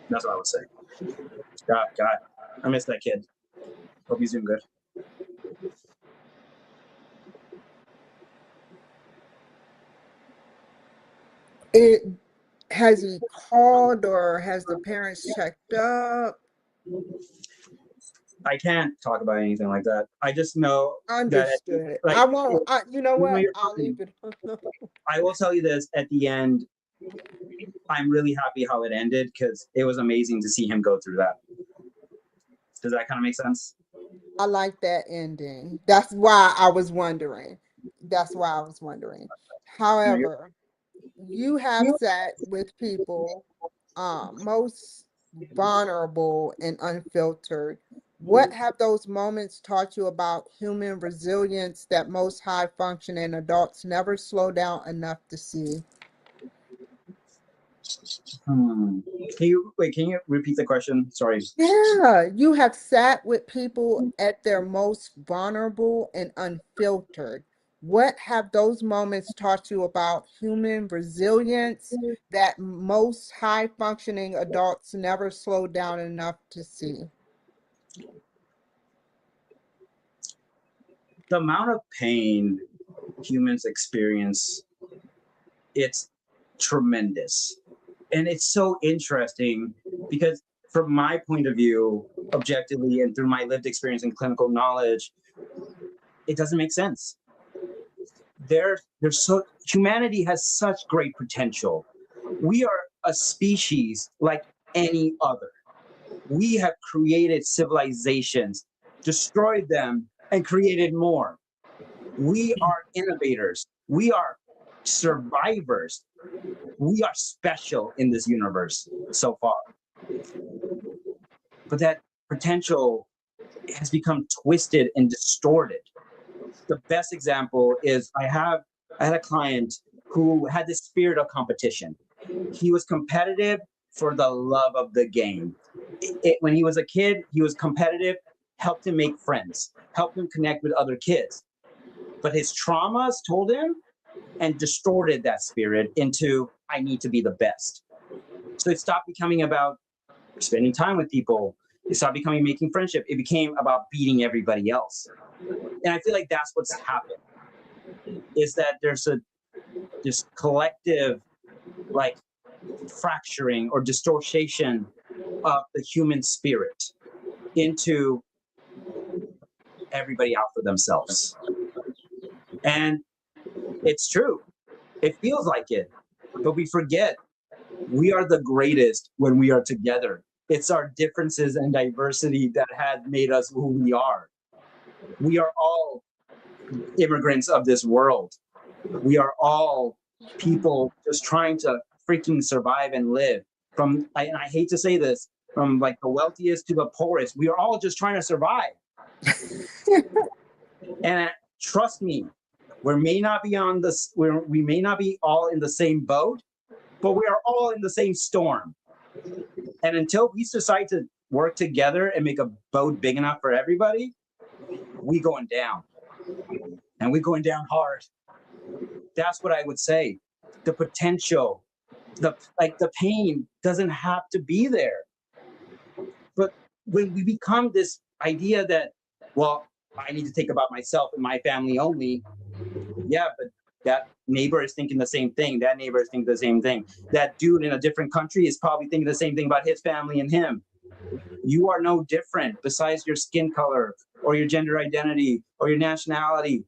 That's what I would say. God, I miss that kid. Hope he's doing good. Has he called or has the parents checked up? I can't talk about anything like that. I just know that, Understood. like, I won't. You know even though what? you're I'll fine, leave it alone. I will tell you this at the end. I'm really happy how it ended because it was amazing to see him go through that. Does that kind of make sense? I like that ending. That's why I was wondering. That's why I was wondering. No, you're. However, you have sat with people most vulnerable and unfiltered. What have those moments taught you about human resilience that most high functioning adults never slow down enough to see? Can you wait? Can you repeat the question? Sorry. Yeah, you have sat with people at their most vulnerable and unfiltered. What have those moments taught you about human resilience that most high functioning adults never slow down enough to see? The amount of pain humans experience, it's tremendous. And it's so interesting because from my point of view, objectively and through my lived experience and clinical knowledge, it doesn't make sense. There's so humanity has such great potential. We are a species like any other. We have created civilizations, destroyed them, and created more. We are innovators. We are survivors. We are special in this universe so far. But that potential has become twisted and distorted. The best example is I had a client who had this spirit of competition. He was competitive for the love of the game. When he was a kid, he was competitive, helped him make friends, helped him connect with other kids. But his traumas told him and distorted that spirit into, I need to be the best. So it stopped becoming about spending time with people. It stopped becoming making friendship. It became about beating everybody else. And I feel like that's what's happened, is that there's this collective like fracturing or distortion of the human spirit into everybody out for themselves. And it's true. It feels like it, but we forget we are the greatest when we are together. It's our differences and diversity that has made us who we are. We are all immigrants of this world. We are all people just trying to freaking survive and live. And I hate to say this, from like the wealthiest to the poorest, we are all just trying to survive. And trust me, we may not be we may not be all in the same boat, but we are all in the same storm. And until we decide to work together and make a boat big enough for everybody, we going down. And we're going down hard. That's what I would say. The potential, the pain doesn't have to be there. But when we become this idea that, well, I need to think about myself and my family only, yeah, but that neighbor is thinking the same thing. That neighbor is thinking the same thing. That dude in a different country is probably thinking the same thing about his family and him. You are no different besides your skin color or your gender identity or your nationality.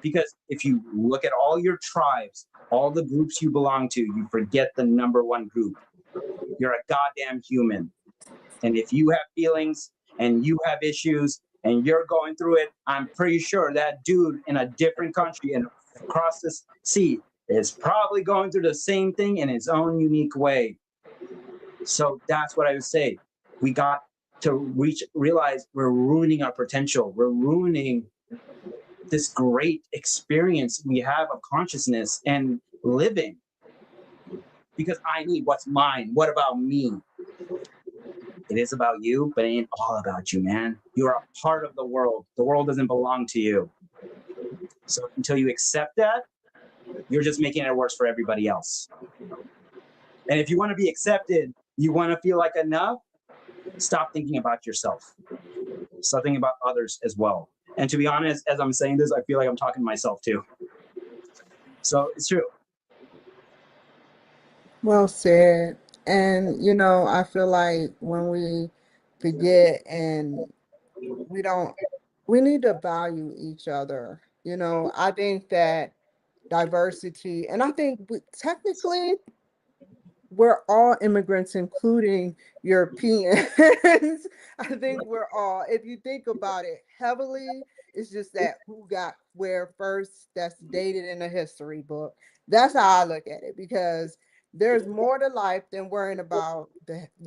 Because if you look at all your tribes, all the groups you belong to, you forget the number one group. You're a goddamn human. And if you have feelings and you have issues and you're going through it, I'm pretty sure that dude in a different country and across the sea is probably going through the same thing in his own unique way. So that's what I would say. We got to realize we're ruining our potential. We're ruining this great experience we have of consciousness and living. Because I need what's mine. What about me? It is about you, but it ain't all about you, man. You are a part of the world. The world doesn't belong to you. So until you accept that, you're just making it worse for everybody else. And if you want to be accepted, you want to feel like enough, stop thinking about yourself. Stop thinking about others as well. And to be honest, as I'm saying this, I feel like I'm talking to myself too. So it's true. Well said. And, I feel like when we forget and we don't, we need to value each other. I think that diversity, and I think technically we're all immigrants, including Europeans. I think we're all, if you think about it heavily, it's just that who got where first that's dated in a history book. That's how I look at it because there's more to life than worrying about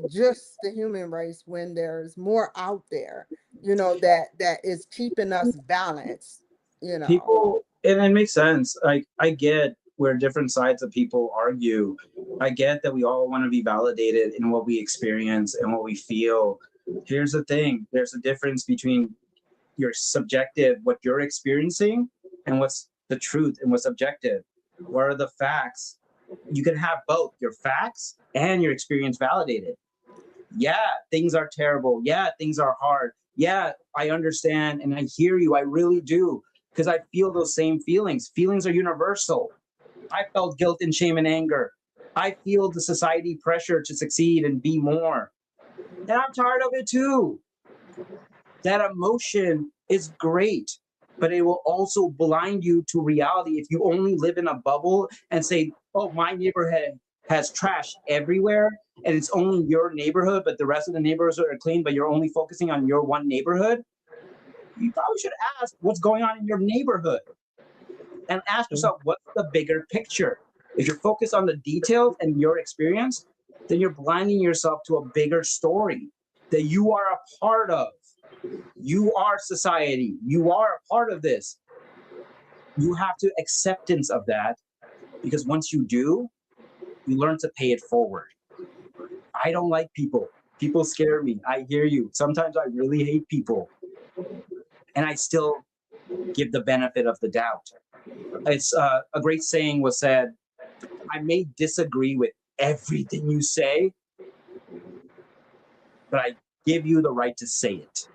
just the human race when there's more out there, that is keeping us balanced. People, and it makes sense. Like, I get where different sides of people argue. I get that we all want to be validated in what we experience and what we feel. Here's the thing, there's a difference between your subjective, what you're experiencing, and what's the truth and what's objective. What are the facts? You can have both your facts and your experience validated. Yeah, things are terrible. Yeah, things are hard. Yeah, I understand and I hear you. I really do. Because I feel those same feelings. Feelings are universal. I felt guilt and shame and anger. I feel the society pressure to succeed and be more. And I'm tired of it too. That emotion is great, but it will also blind you to reality if you only live in a bubble and say, oh, my neighborhood has trash everywhere and it's only your neighborhood, but the rest of the neighborhoods are clean, but you're only focusing on your one neighborhood. You probably should ask what's going on in your neighborhood and ask yourself, what's the bigger picture? If you're focused on the details and your experience, then you're blinding yourself to a bigger story that you are a part of. You are society. You are a part of this. You have to acceptance of that, because once you do, you learn to pay it forward. I don't like people. People scare me. I hear you. Sometimes I really hate people. And I still give the benefit of the doubt. It's a great saying was said, I may disagree with everything you say, but I give you the right to say it.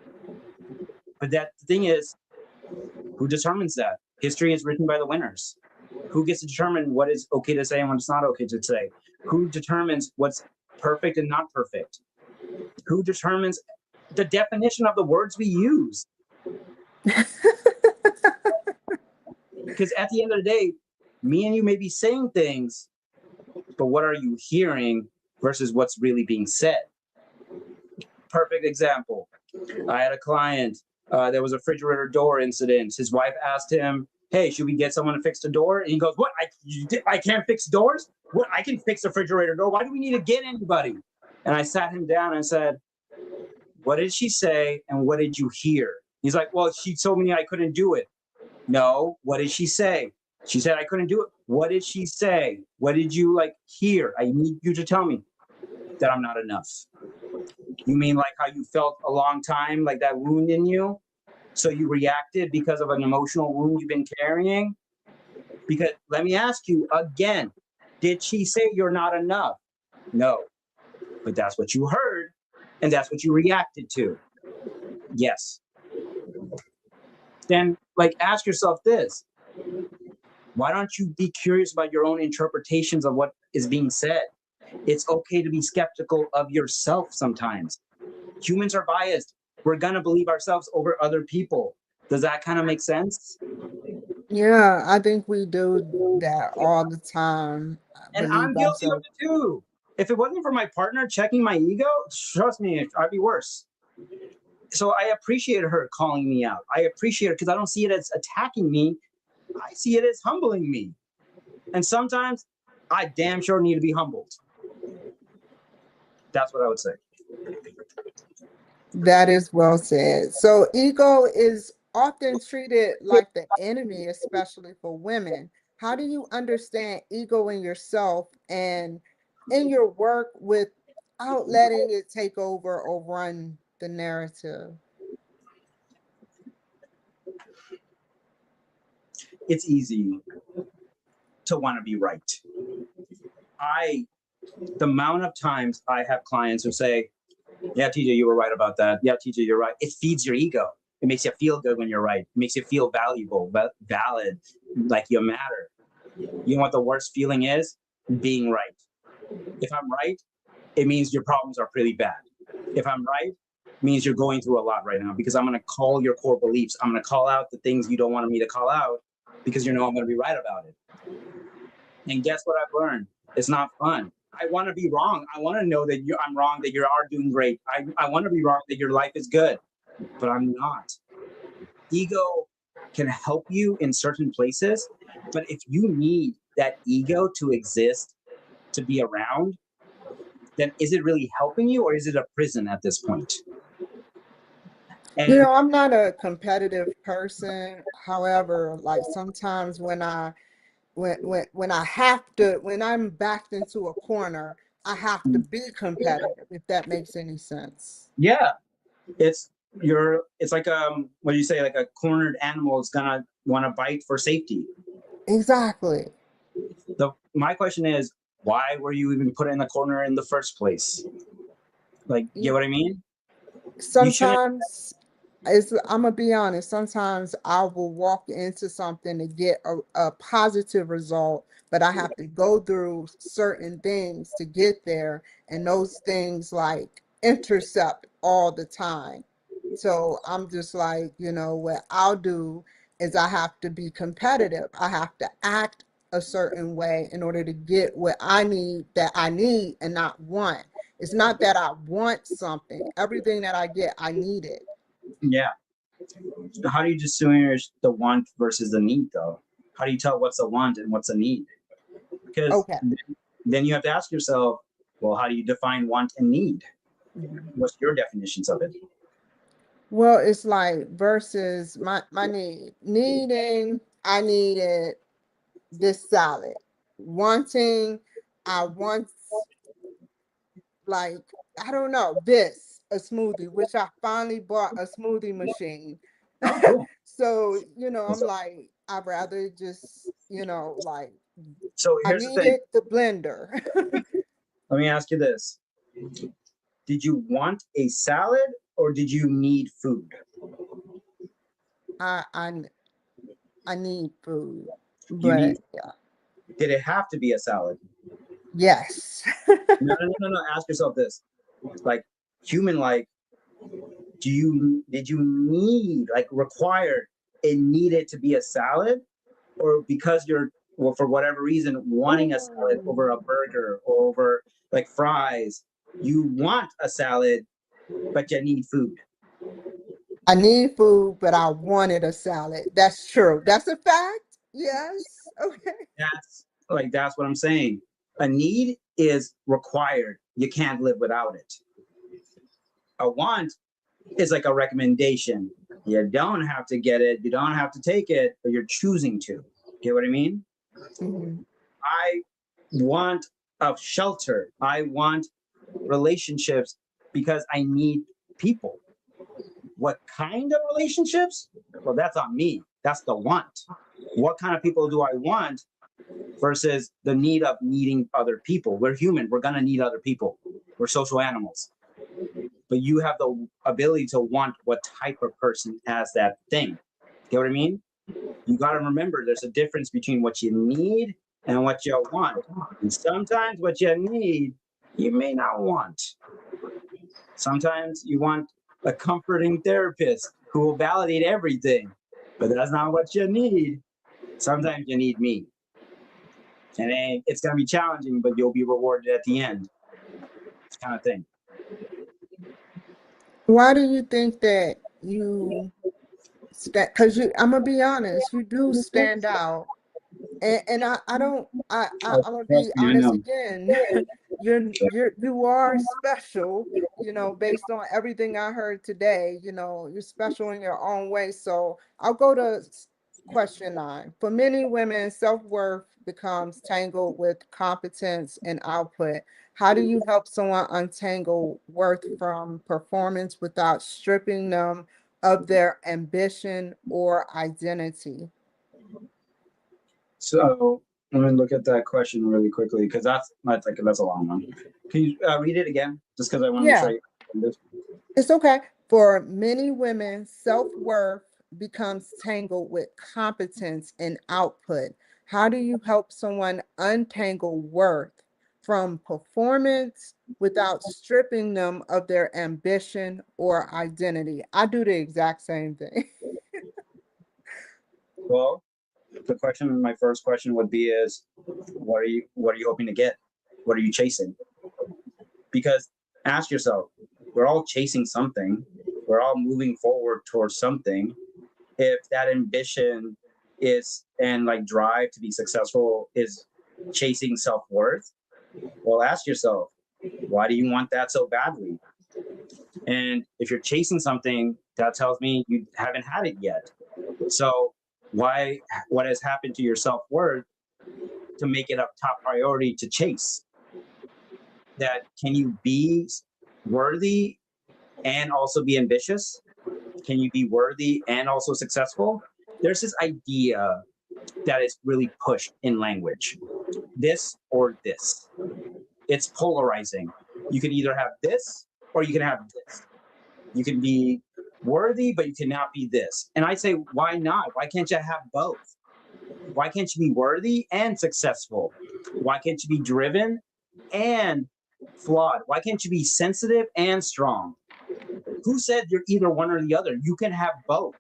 But that thing is, who determines that? History is written by the winners. Who gets to determine what is okay to say and what's not okay to say? Who determines what's perfect and not perfect? Who determines the definition of the words we use? Because at the end of the day, me and you may be saying things, but what are you hearing versus what's really being said? Perfect example. I had a client, there was a refrigerator door incident. His wife asked him, hey, should we get someone to fix the door? And he goes, what, I can't fix doors? What, I can fix the refrigerator door. Why do we need to get anybody? And I sat him down and said, what did she say and what did you hear? He's like, well, she told me I couldn't do it. No, what did she say? She said I couldn't do it. What did she say? What did you hear? I need you to tell me that I'm not enough. You mean like how you felt a long time, like that wound in you? So you reacted because of an emotional wound you've been carrying? Because let me ask you again, did she say you're not enough? No, but that's what you heard and that's what you reacted to. Yes. Then ask yourself this. Why don't you be curious about your own interpretations of what is being said? It's okay to be skeptical of yourself sometimes. Humans are biased. We're going to believe ourselves over other people. Does that kind of make sense? Yeah, I think we do that all the time. And I'm Believe guilty of ourselves. it too. If it wasn't for my partner checking my ego, trust me, I'd be worse. So I appreciate her calling me out. I appreciate her because I don't see it as attacking me. I see it as humbling me. And sometimes I damn sure need to be humbled. That's what I would say. That is well said. So ego is often treated like the enemy, especially for women. How do you understand ego in yourself and in your work without letting it take over or run the narrative? It's easy to want to be right. The amount of times I have clients who say, yeah, TJ, you were right about that. Yeah, TJ, you're right. It feeds your ego. It makes you feel good when you're right. It makes you feel valuable, valid, like you matter. You know what the worst feeling is? Being right. If I'm right, it means your problems are pretty bad. If I'm right, it means you're going through a lot right now, because I'm going to call your core beliefs. I'm going to call out the things you don't want me to call out, because I'm going to be right about it. And guess what I've learned? It's not fun. I want to be wrong. I want to know that I'm wrong, that you are doing great. I want to be wrong, that your life is good, but I'm not. Ego can help you in certain places, but if you need that ego to exist, to be around, then is it really helping you, or is it a prison at this point? You And know, I'm not a competitive person. However, like sometimes when I have to, when I'm backed into a corner, I have to be competitive, if that makes any sense. yeah, it's it's like what do you say, like a cornered animal is gonna want to bite for safety. Exactly. My question is, why were you even put in the corner in the first place? Like, get what I mean? You shouldn't. Sometimes I'm gonna be honest, sometimes I will walk into something to get a positive result, but I have to go through certain things to get there, and those things like intercept all the time. So I'm just like, what I'll do is I have to be competitive. I have to act a certain way in order to get what I need, that I need and not want. It's not that I want something. Everything that I get, I need it. Yeah. How do you distinguish the want versus the need, though? How do you tell what's a want and what's a need? Because Okay. then you have to ask yourself, well, how do you define want and need? Mhm. What's your definitions of it? Well, it's like versus my need. Needing, I needed this salad. Wanting, I want, like, I don't know, a smoothie, which I finally bought a smoothie machine. Oh, cool. So, I'm like, I'd rather just, like, So I here's the thing. needed the blender. Let me ask you this. Did you want a salad, or did you need food? I, I, I need food, You need, but yeah, did it have to be a salad? yes. No, no, no, no, no. Ask yourself this. Like, human like, did you need, like, require it needed to be a salad, or because you're, well, for whatever reason, wanting a salad over a burger or over like fries, you want a salad but you need food. I need food, but I wanted a salad. That's true. That's a fact. Yes. Okay. That's what I'm saying. A need is required. You can't live without it. A want is like a recommendation. You don't have to get it, you don't have to take it, but you're choosing to. Get what I mean? Hmm. I want a shelter. I want relationships because I need people. What kind of relationships? Well, that's on me. That's the want. What kind of people do I want versus the need of needing other people? We're human. We're going to need other people. We're social animals. But you have the ability to want what type of person has that thing. Get what I mean? You got to remember there's a difference between what you need and what you want. And sometimes what you need, you may not want. Sometimes you want a comforting therapist who will validate everything, but that's not what you need. Sometimes you need me. And it's going to be challenging, but you'll be rewarded at the end. It's kind of thing. Why do you think that you because I'm gonna be honest, you do stand out. And I don't Oh, I'm gonna trust be me, I honest know. again. You are special, based on everything I heard today. You're special in your own way. So I'll go to question 9. For many women, self-worth becomes tangled with competence and output. How do you help someone untangle worth from performance without stripping them of their ambition or identity? So let me look at that question really quickly because that's a long one. Can you read it again? Just because I want to make sure Yeah. I this. It's okay. For many women, self-worth becomes tangled with competence and output. How do you help someone untangle worth from performance without stripping them of their ambition or identity. I do the exact same thing. Well, my first question would be is, what are you hoping to get? What are you chasing? Because ask yourself, we're all chasing something. We're all moving forward towards something. If that ambition is and like drive to be successful is chasing self-worth, well, ask yourself, why do you want that so badly? And if you're chasing something, that tells me you haven't had it yet. So what has happened to your self-worth to make it a top priority to chase? That can you be worthy and also be ambitious? Can you be worthy and also successful? There's this idea that is really pushed in language, this or this. It's polarizing. You can either have this or you can have this. You can be worthy, but you cannot be this. And I say, why not? Why can't you have both? Why can't you be worthy and successful? Why can't you be driven and flawed? Why can't you be sensitive and strong? Who said you're either one or the other? You can have both.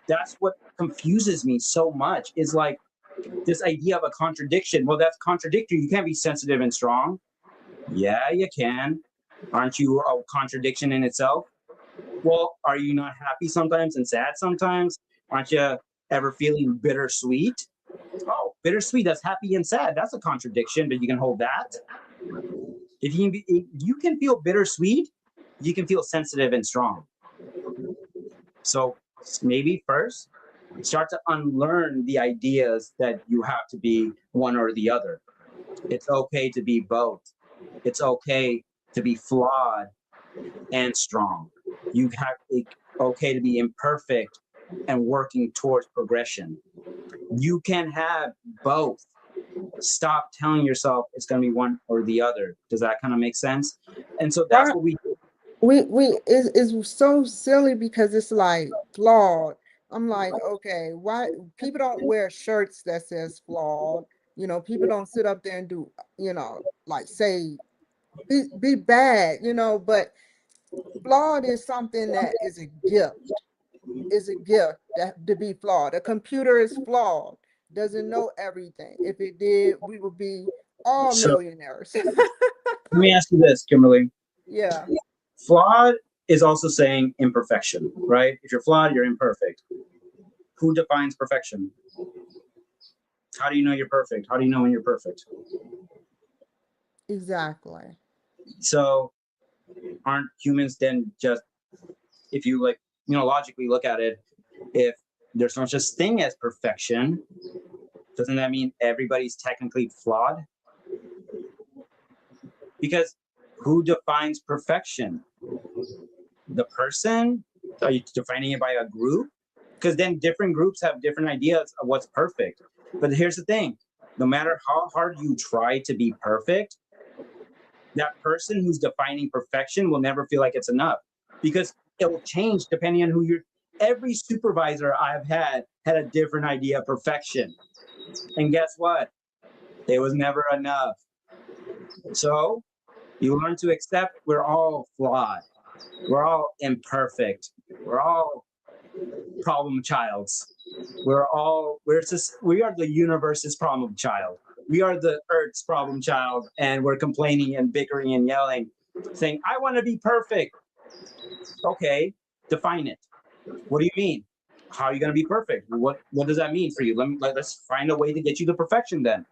That's what confuses me so much, is like this idea of a contradiction. Well, that's contradictory. You can't be sensitive and strong. Yeah, you can. Aren't you a contradiction in itself? Well, are you not happy sometimes and sad sometimes? Aren't you ever feeling bittersweet? Oh, bittersweet, that's happy and sad. That's a contradiction, but you can hold that. If you can feel bittersweet, you can feel sensitive and strong. So maybe first, start to unlearn the ideas that you have to be one or the other. It's okay to be both. It's okay to be flawed and strong. You have it's okay to be imperfect and working towards progression. You can have both. Stop telling yourself it's going to be one or the other. Does that kind of make sense? And so that's Right. what we do. It's so silly because it's like flawed. I'm like, okay, why people don't wear shirts that says flawed? People don't sit up there and do, like say be bad, but flawed is something that is a gift. Is a gift that to be flawed. A computer is flawed, doesn't know everything. If it did, we would be all So millionaires. let me ask you this, Kimberly. Yeah, Flawed is also saying imperfection, right? If you're flawed, you're imperfect. Who defines perfection? How do you know you're perfect? How do you know when you're perfect? exactly. So aren't humans then just, if you like, logically look at it, if there's no such thing as perfection, doesn't that mean everybody's technically flawed? Because who defines perfection? The person? Are you defining it by a group? Because then different groups have different ideas of what's perfect. But here's the thing, no matter how hard you try to be perfect, that person who's defining perfection will never feel like it's enough, because it will change depending on who you're. Every supervisor I've had a different idea of perfection. And guess what? It was never enough. So you learn to accept we're all flawed. We're all imperfect. We're all problem childs. We are the universe's problem child. We are the Earth's problem child, and we're complaining and bickering and yelling, saying, I want to be perfect. Okay, define it. What do you mean? How are you going to be perfect? What does that mean for you? Let's find a way to get you to perfection then.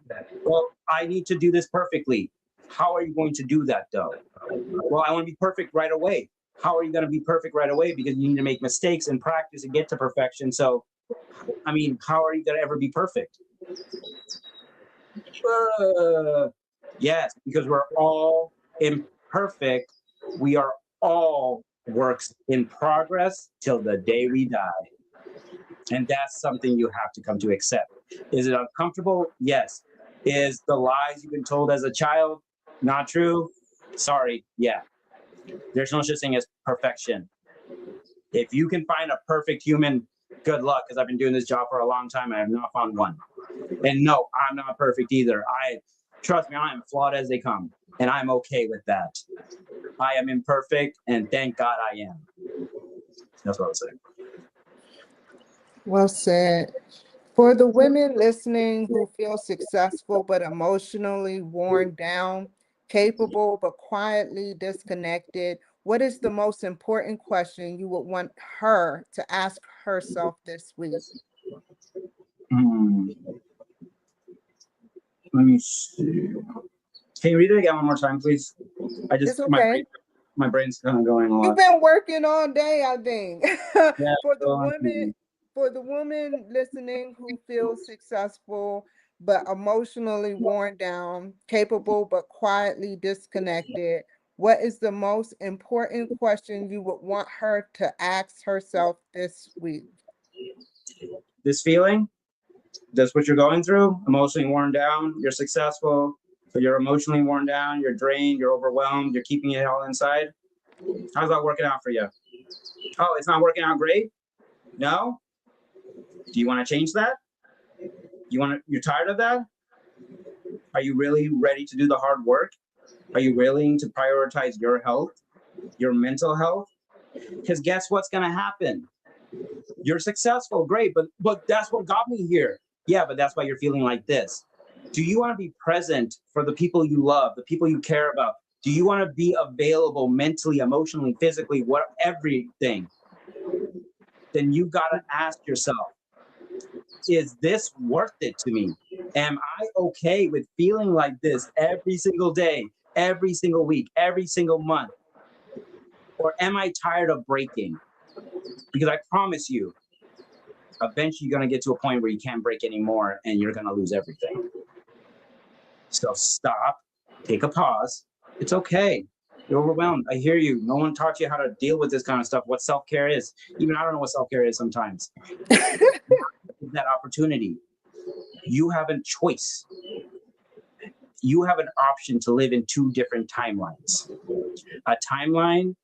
Well, I need to do this perfectly. How are you going to do that though? Well, I want to be perfect right away. How are you going to be perfect right away? Because you need to make mistakes and practice and get to perfection. So, I mean, how are you going to ever be perfect? Yes, because we're all imperfect. We are all works in progress till the day we die. And that's something you have to come to accept. Is it uncomfortable? Yes. Is the lies you've been told as a child not true? Sorry. Yeah. There's no such thing as perfection. If you can find a perfect human, good luck, because I've been doing this job for a long time and I have not found one. And no, I'm not perfect either. Trust me, I am flawed as they come, and I'm okay with that. I am imperfect, and thank God I am. That's what I was saying. Well said. For the women listening who feel successful but emotionally worn down, capable but quietly disconnected, what is the most important question you would want her to ask herself this week? Hmm. Let me see. Can you read it again one more time, please? It's okay. My brain's kind of going a You've lot. been working all day, I think. Yeah. For the Go on. women, for the woman listening who feels successful but emotionally worn down, capable but quietly disconnected, what is the most important question you would want her to ask herself this week? This feeling, that's what you're going through, emotionally worn down, you're successful, but you're emotionally worn down, you're drained, you're overwhelmed, you're keeping it all inside. How's that working out for you? Oh, it's not working out great? No? Do you want to change that? You're tired of that? Are you really ready to do the hard work? Are you willing to prioritize your health, your mental health? Because guess what's going to happen? You're successful, great, but that's what got me here. Yeah, but that's why you're feeling like this. Do you want to be present for the people you love, the people you care about? Do you want to be available mentally, emotionally, physically, everything? Then you got to ask yourself, is this worth it to me? Am I okay with feeling like this every single day, every single week, every single month? Or am I tired of breaking? Because I promise you, eventually you're going to get to a point where you can't break anymore and you're going to lose everything. So stop, take a pause. It's okay. You're overwhelmed. I hear you. No one taught you how to deal with this kind of stuff, what self-care is. Even I don't know what self-care is sometimes. That opportunity. You have a choice. You have an option to live in two different timelines. A timeline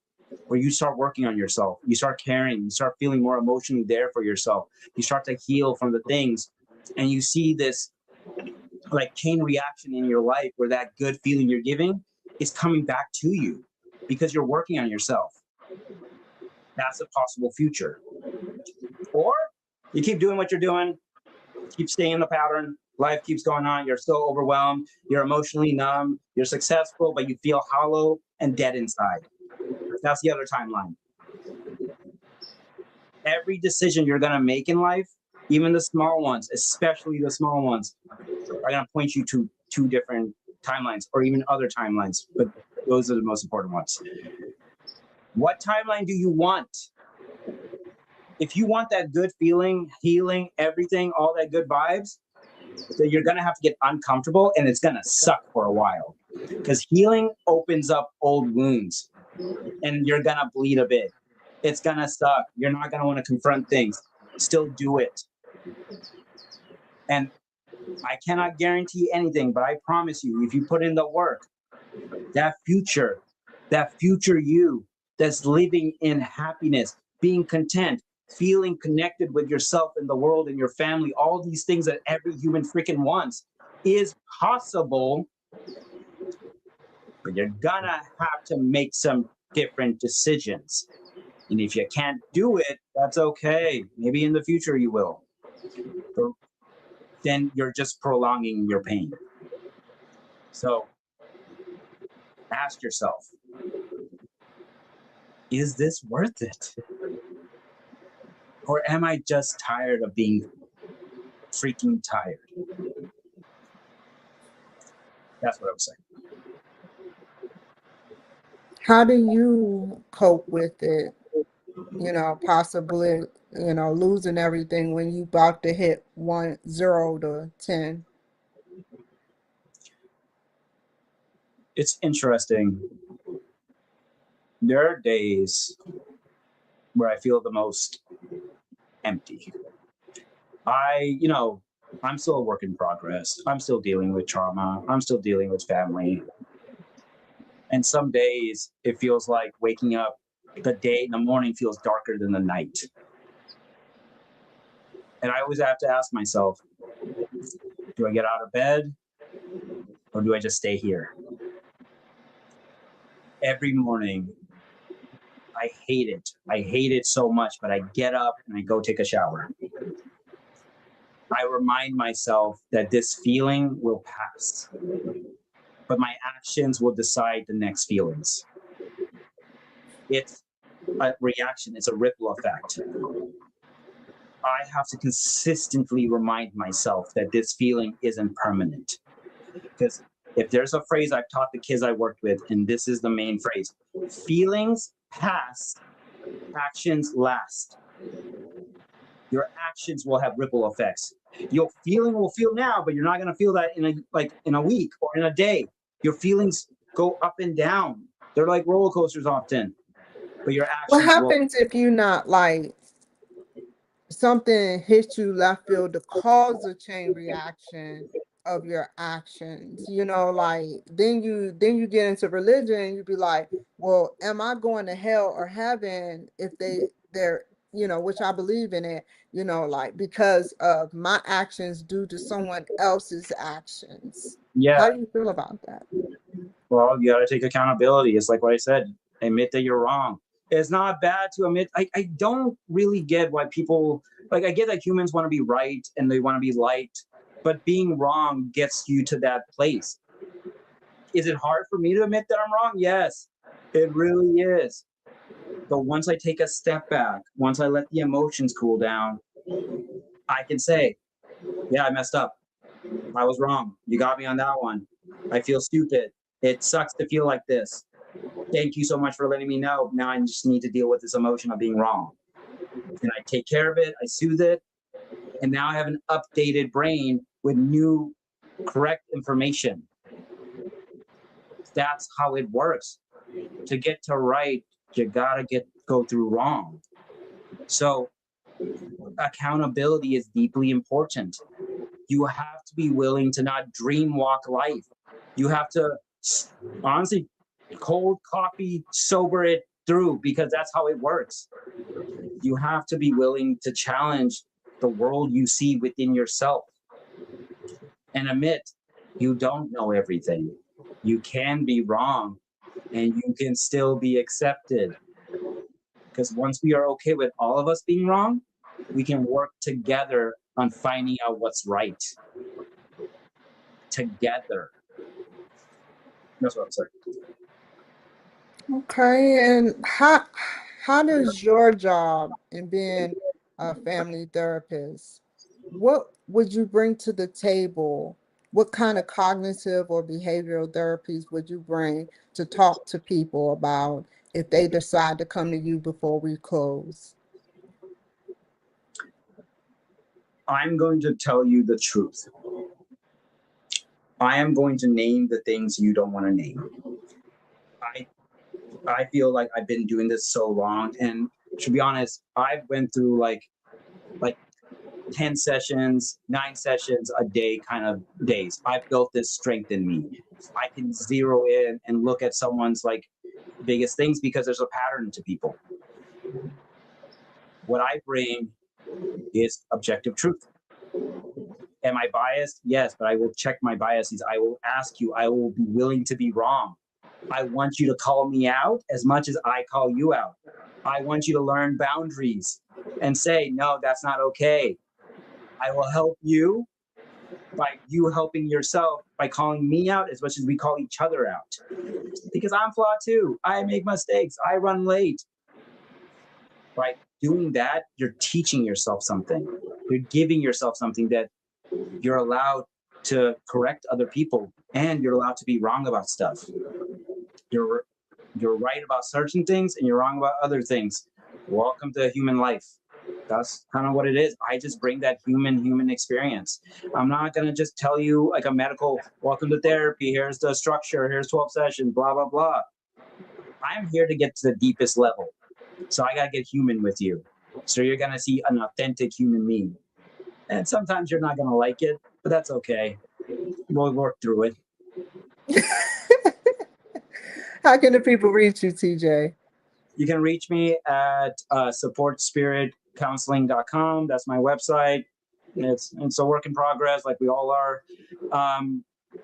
where you start working on yourself, you start caring, you start feeling more emotionally there for yourself, you start to heal from the things, and you see this like chain reaction in your life where that good feeling you're giving is coming back to you because you're working on yourself. That's a possible future. Or you keep doing what you're doing, keep staying in the pattern, life keeps going on, you're still overwhelmed, you're emotionally numb, you're successful, but you feel hollow and dead inside. That's the other timeline. Every decision you're going to make in life, even the small ones, especially the small ones, are going to point you to two different timelines or even other timelines, but those are the most important ones. What timeline do you want? If you want that good feeling, healing, everything, all that good vibes, then you're going to have to get uncomfortable and it's going to suck for a while because healing opens up old wounds and you're going to bleed a bit. It's going to suck. You're not going to want to confront things. Still do it. And I cannot guarantee anything, but I promise you, if you put in the work, that future you that's living in happiness, being content, feeling connected with yourself and the world and your family, all these things that every human freaking wants is possible, but you're gonna have to make some different decisions. And if you can't do it, that's okay. Maybe in the future you will. But then you're just prolonging your pain. So ask yourself, is this worth it? Or am I just tired of being freaking tired? That's what I was saying. How do you cope with it? Possibly, losing everything when you about to hit 1 0 to 10. It's interesting. There are days where I feel the most empty. I'm still a work in progress. I'm still dealing with trauma. I'm still dealing with family. And some days it feels like waking up, the day in the morning feels darker than the night. And I always have to ask myself, do I get out of bed or do I just stay here? Every morning, I hate it. I hate it so much, but I get up and I go take a shower. I remind myself that this feeling will pass, but my actions will decide the next feelings. It's a reaction, it's a ripple effect. I have to consistently remind myself that this feeling isn't permanent. Because if there's a phrase I've taught the kids I worked with, and this is the main phrase, feelings pass, actions last. Your actions will have ripple effects. Your feeling will feel now, but you're not going to feel that in a week or in a day. Your feelings go up and down. They're like roller coasters often, but your What actions will. happens if you not like something hits you left field to cause a chain reaction of your actions? You know, like then you get into religion, you be like, well, am I going to hell or heaven if they're, you know, which I believe in it, you know, like because of my actions due to someone else's actions. Yeah. How do you feel about that? Well, you got to take accountability. It's like what I said, admit that you're wrong. It's not bad to admit. I don't really get why people, like, I get that humans want to be right and they want to be liked, but being wrong gets you to that place. Is it hard for me to admit that I'm wrong? Yes, it really is. But once I take a step back, once I let the emotions cool down, I can say, yeah, I messed up. I was wrong. You got me on that one. I feel stupid. It sucks to feel like this. Thank you so much for letting me know. Now I just need to deal with this emotion of being wrong. And I take care of it. I soothe it. And now I have an updated brain with new, correct information. That's how it works. To get to right, you gotta go through wrong. So accountability is deeply important. You have to be willing to not dream walk life. You have to honestly cold coffee sober it through, because that's how it works. You have to be willing to challenge the world you see within yourself and admit you don't know everything. You can be wrong and you can still be accepted. Because once we are okay with all of us being wrong, we can work together on finding out what's right. Together. That's what I'm saying. Okay, and how does your job in being a family therapist, what would you bring to the table? What kind of cognitive or behavioral therapies would you bring to talk to people about if they decide to come to you before we close? I'm going to tell you the truth. I am going to name the things you don't want to name. I feel like I've been doing this so long, and to be honest, I went through like 10 sessions, 9 sessions a day kind of days. I've built this strength in me. I can zero in and look at someone's like biggest things because there's a pattern to people. What I bring is objective truth. Am I biased? Yes, but I will check my biases. I will ask you. I will be willing to be wrong. I want you to call me out as much as I call you out. I want you to learn boundaries and say, no, that's not okay. I will help you by you helping yourself by calling me out as much as we call each other out. Because I'm flawed too. I make mistakes. I run late. By doing that, you're teaching yourself something. You're giving yourself something that you're allowed to correct other people, and you're allowed to be wrong about stuff. You're right about certain things and you're wrong about other things. Welcome to human life. That's kind of what it is. I just bring that human experience. I'm not going to just tell you like a medical, welcome to therapy, here's the structure, here's 12 sessions, blah, blah, blah. I'm here to get to the deepest level. So I got to get human with you. So you're going to see an authentic human me. And sometimes you're not going to like it, but that's okay. We'll work through it. How can the people reach you, TJ? You can reach me at supportspiritcounseling.com. That's my website. It's a work in progress, like we all are.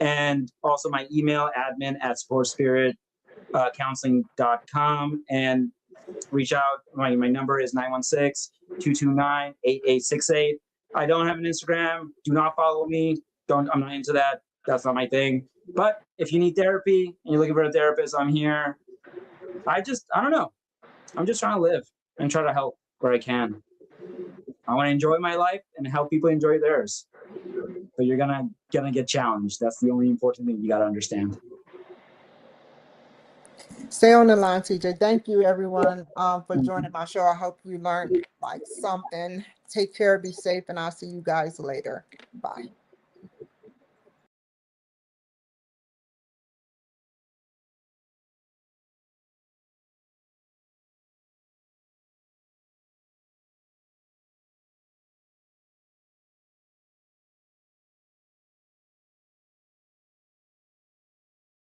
And also my email, admin@sportspiritcounseling.com. And reach out. My number is 916-229-8868. I don't have an Instagram. Do not follow me. I'm not into that. That's not my thing. But if you need therapy and you're looking for a therapist, I'm here. I don't know. I'm just trying to live and try to help where I can. I want to enjoy my life and help people enjoy theirs. But you're gonna get challenged. That's the only important thing you got to understand. Stay on the line, TJ. Thank you, everyone, for joining my show. I hope you learned like something. Take care, be safe, and I'll see you guys later. Bye.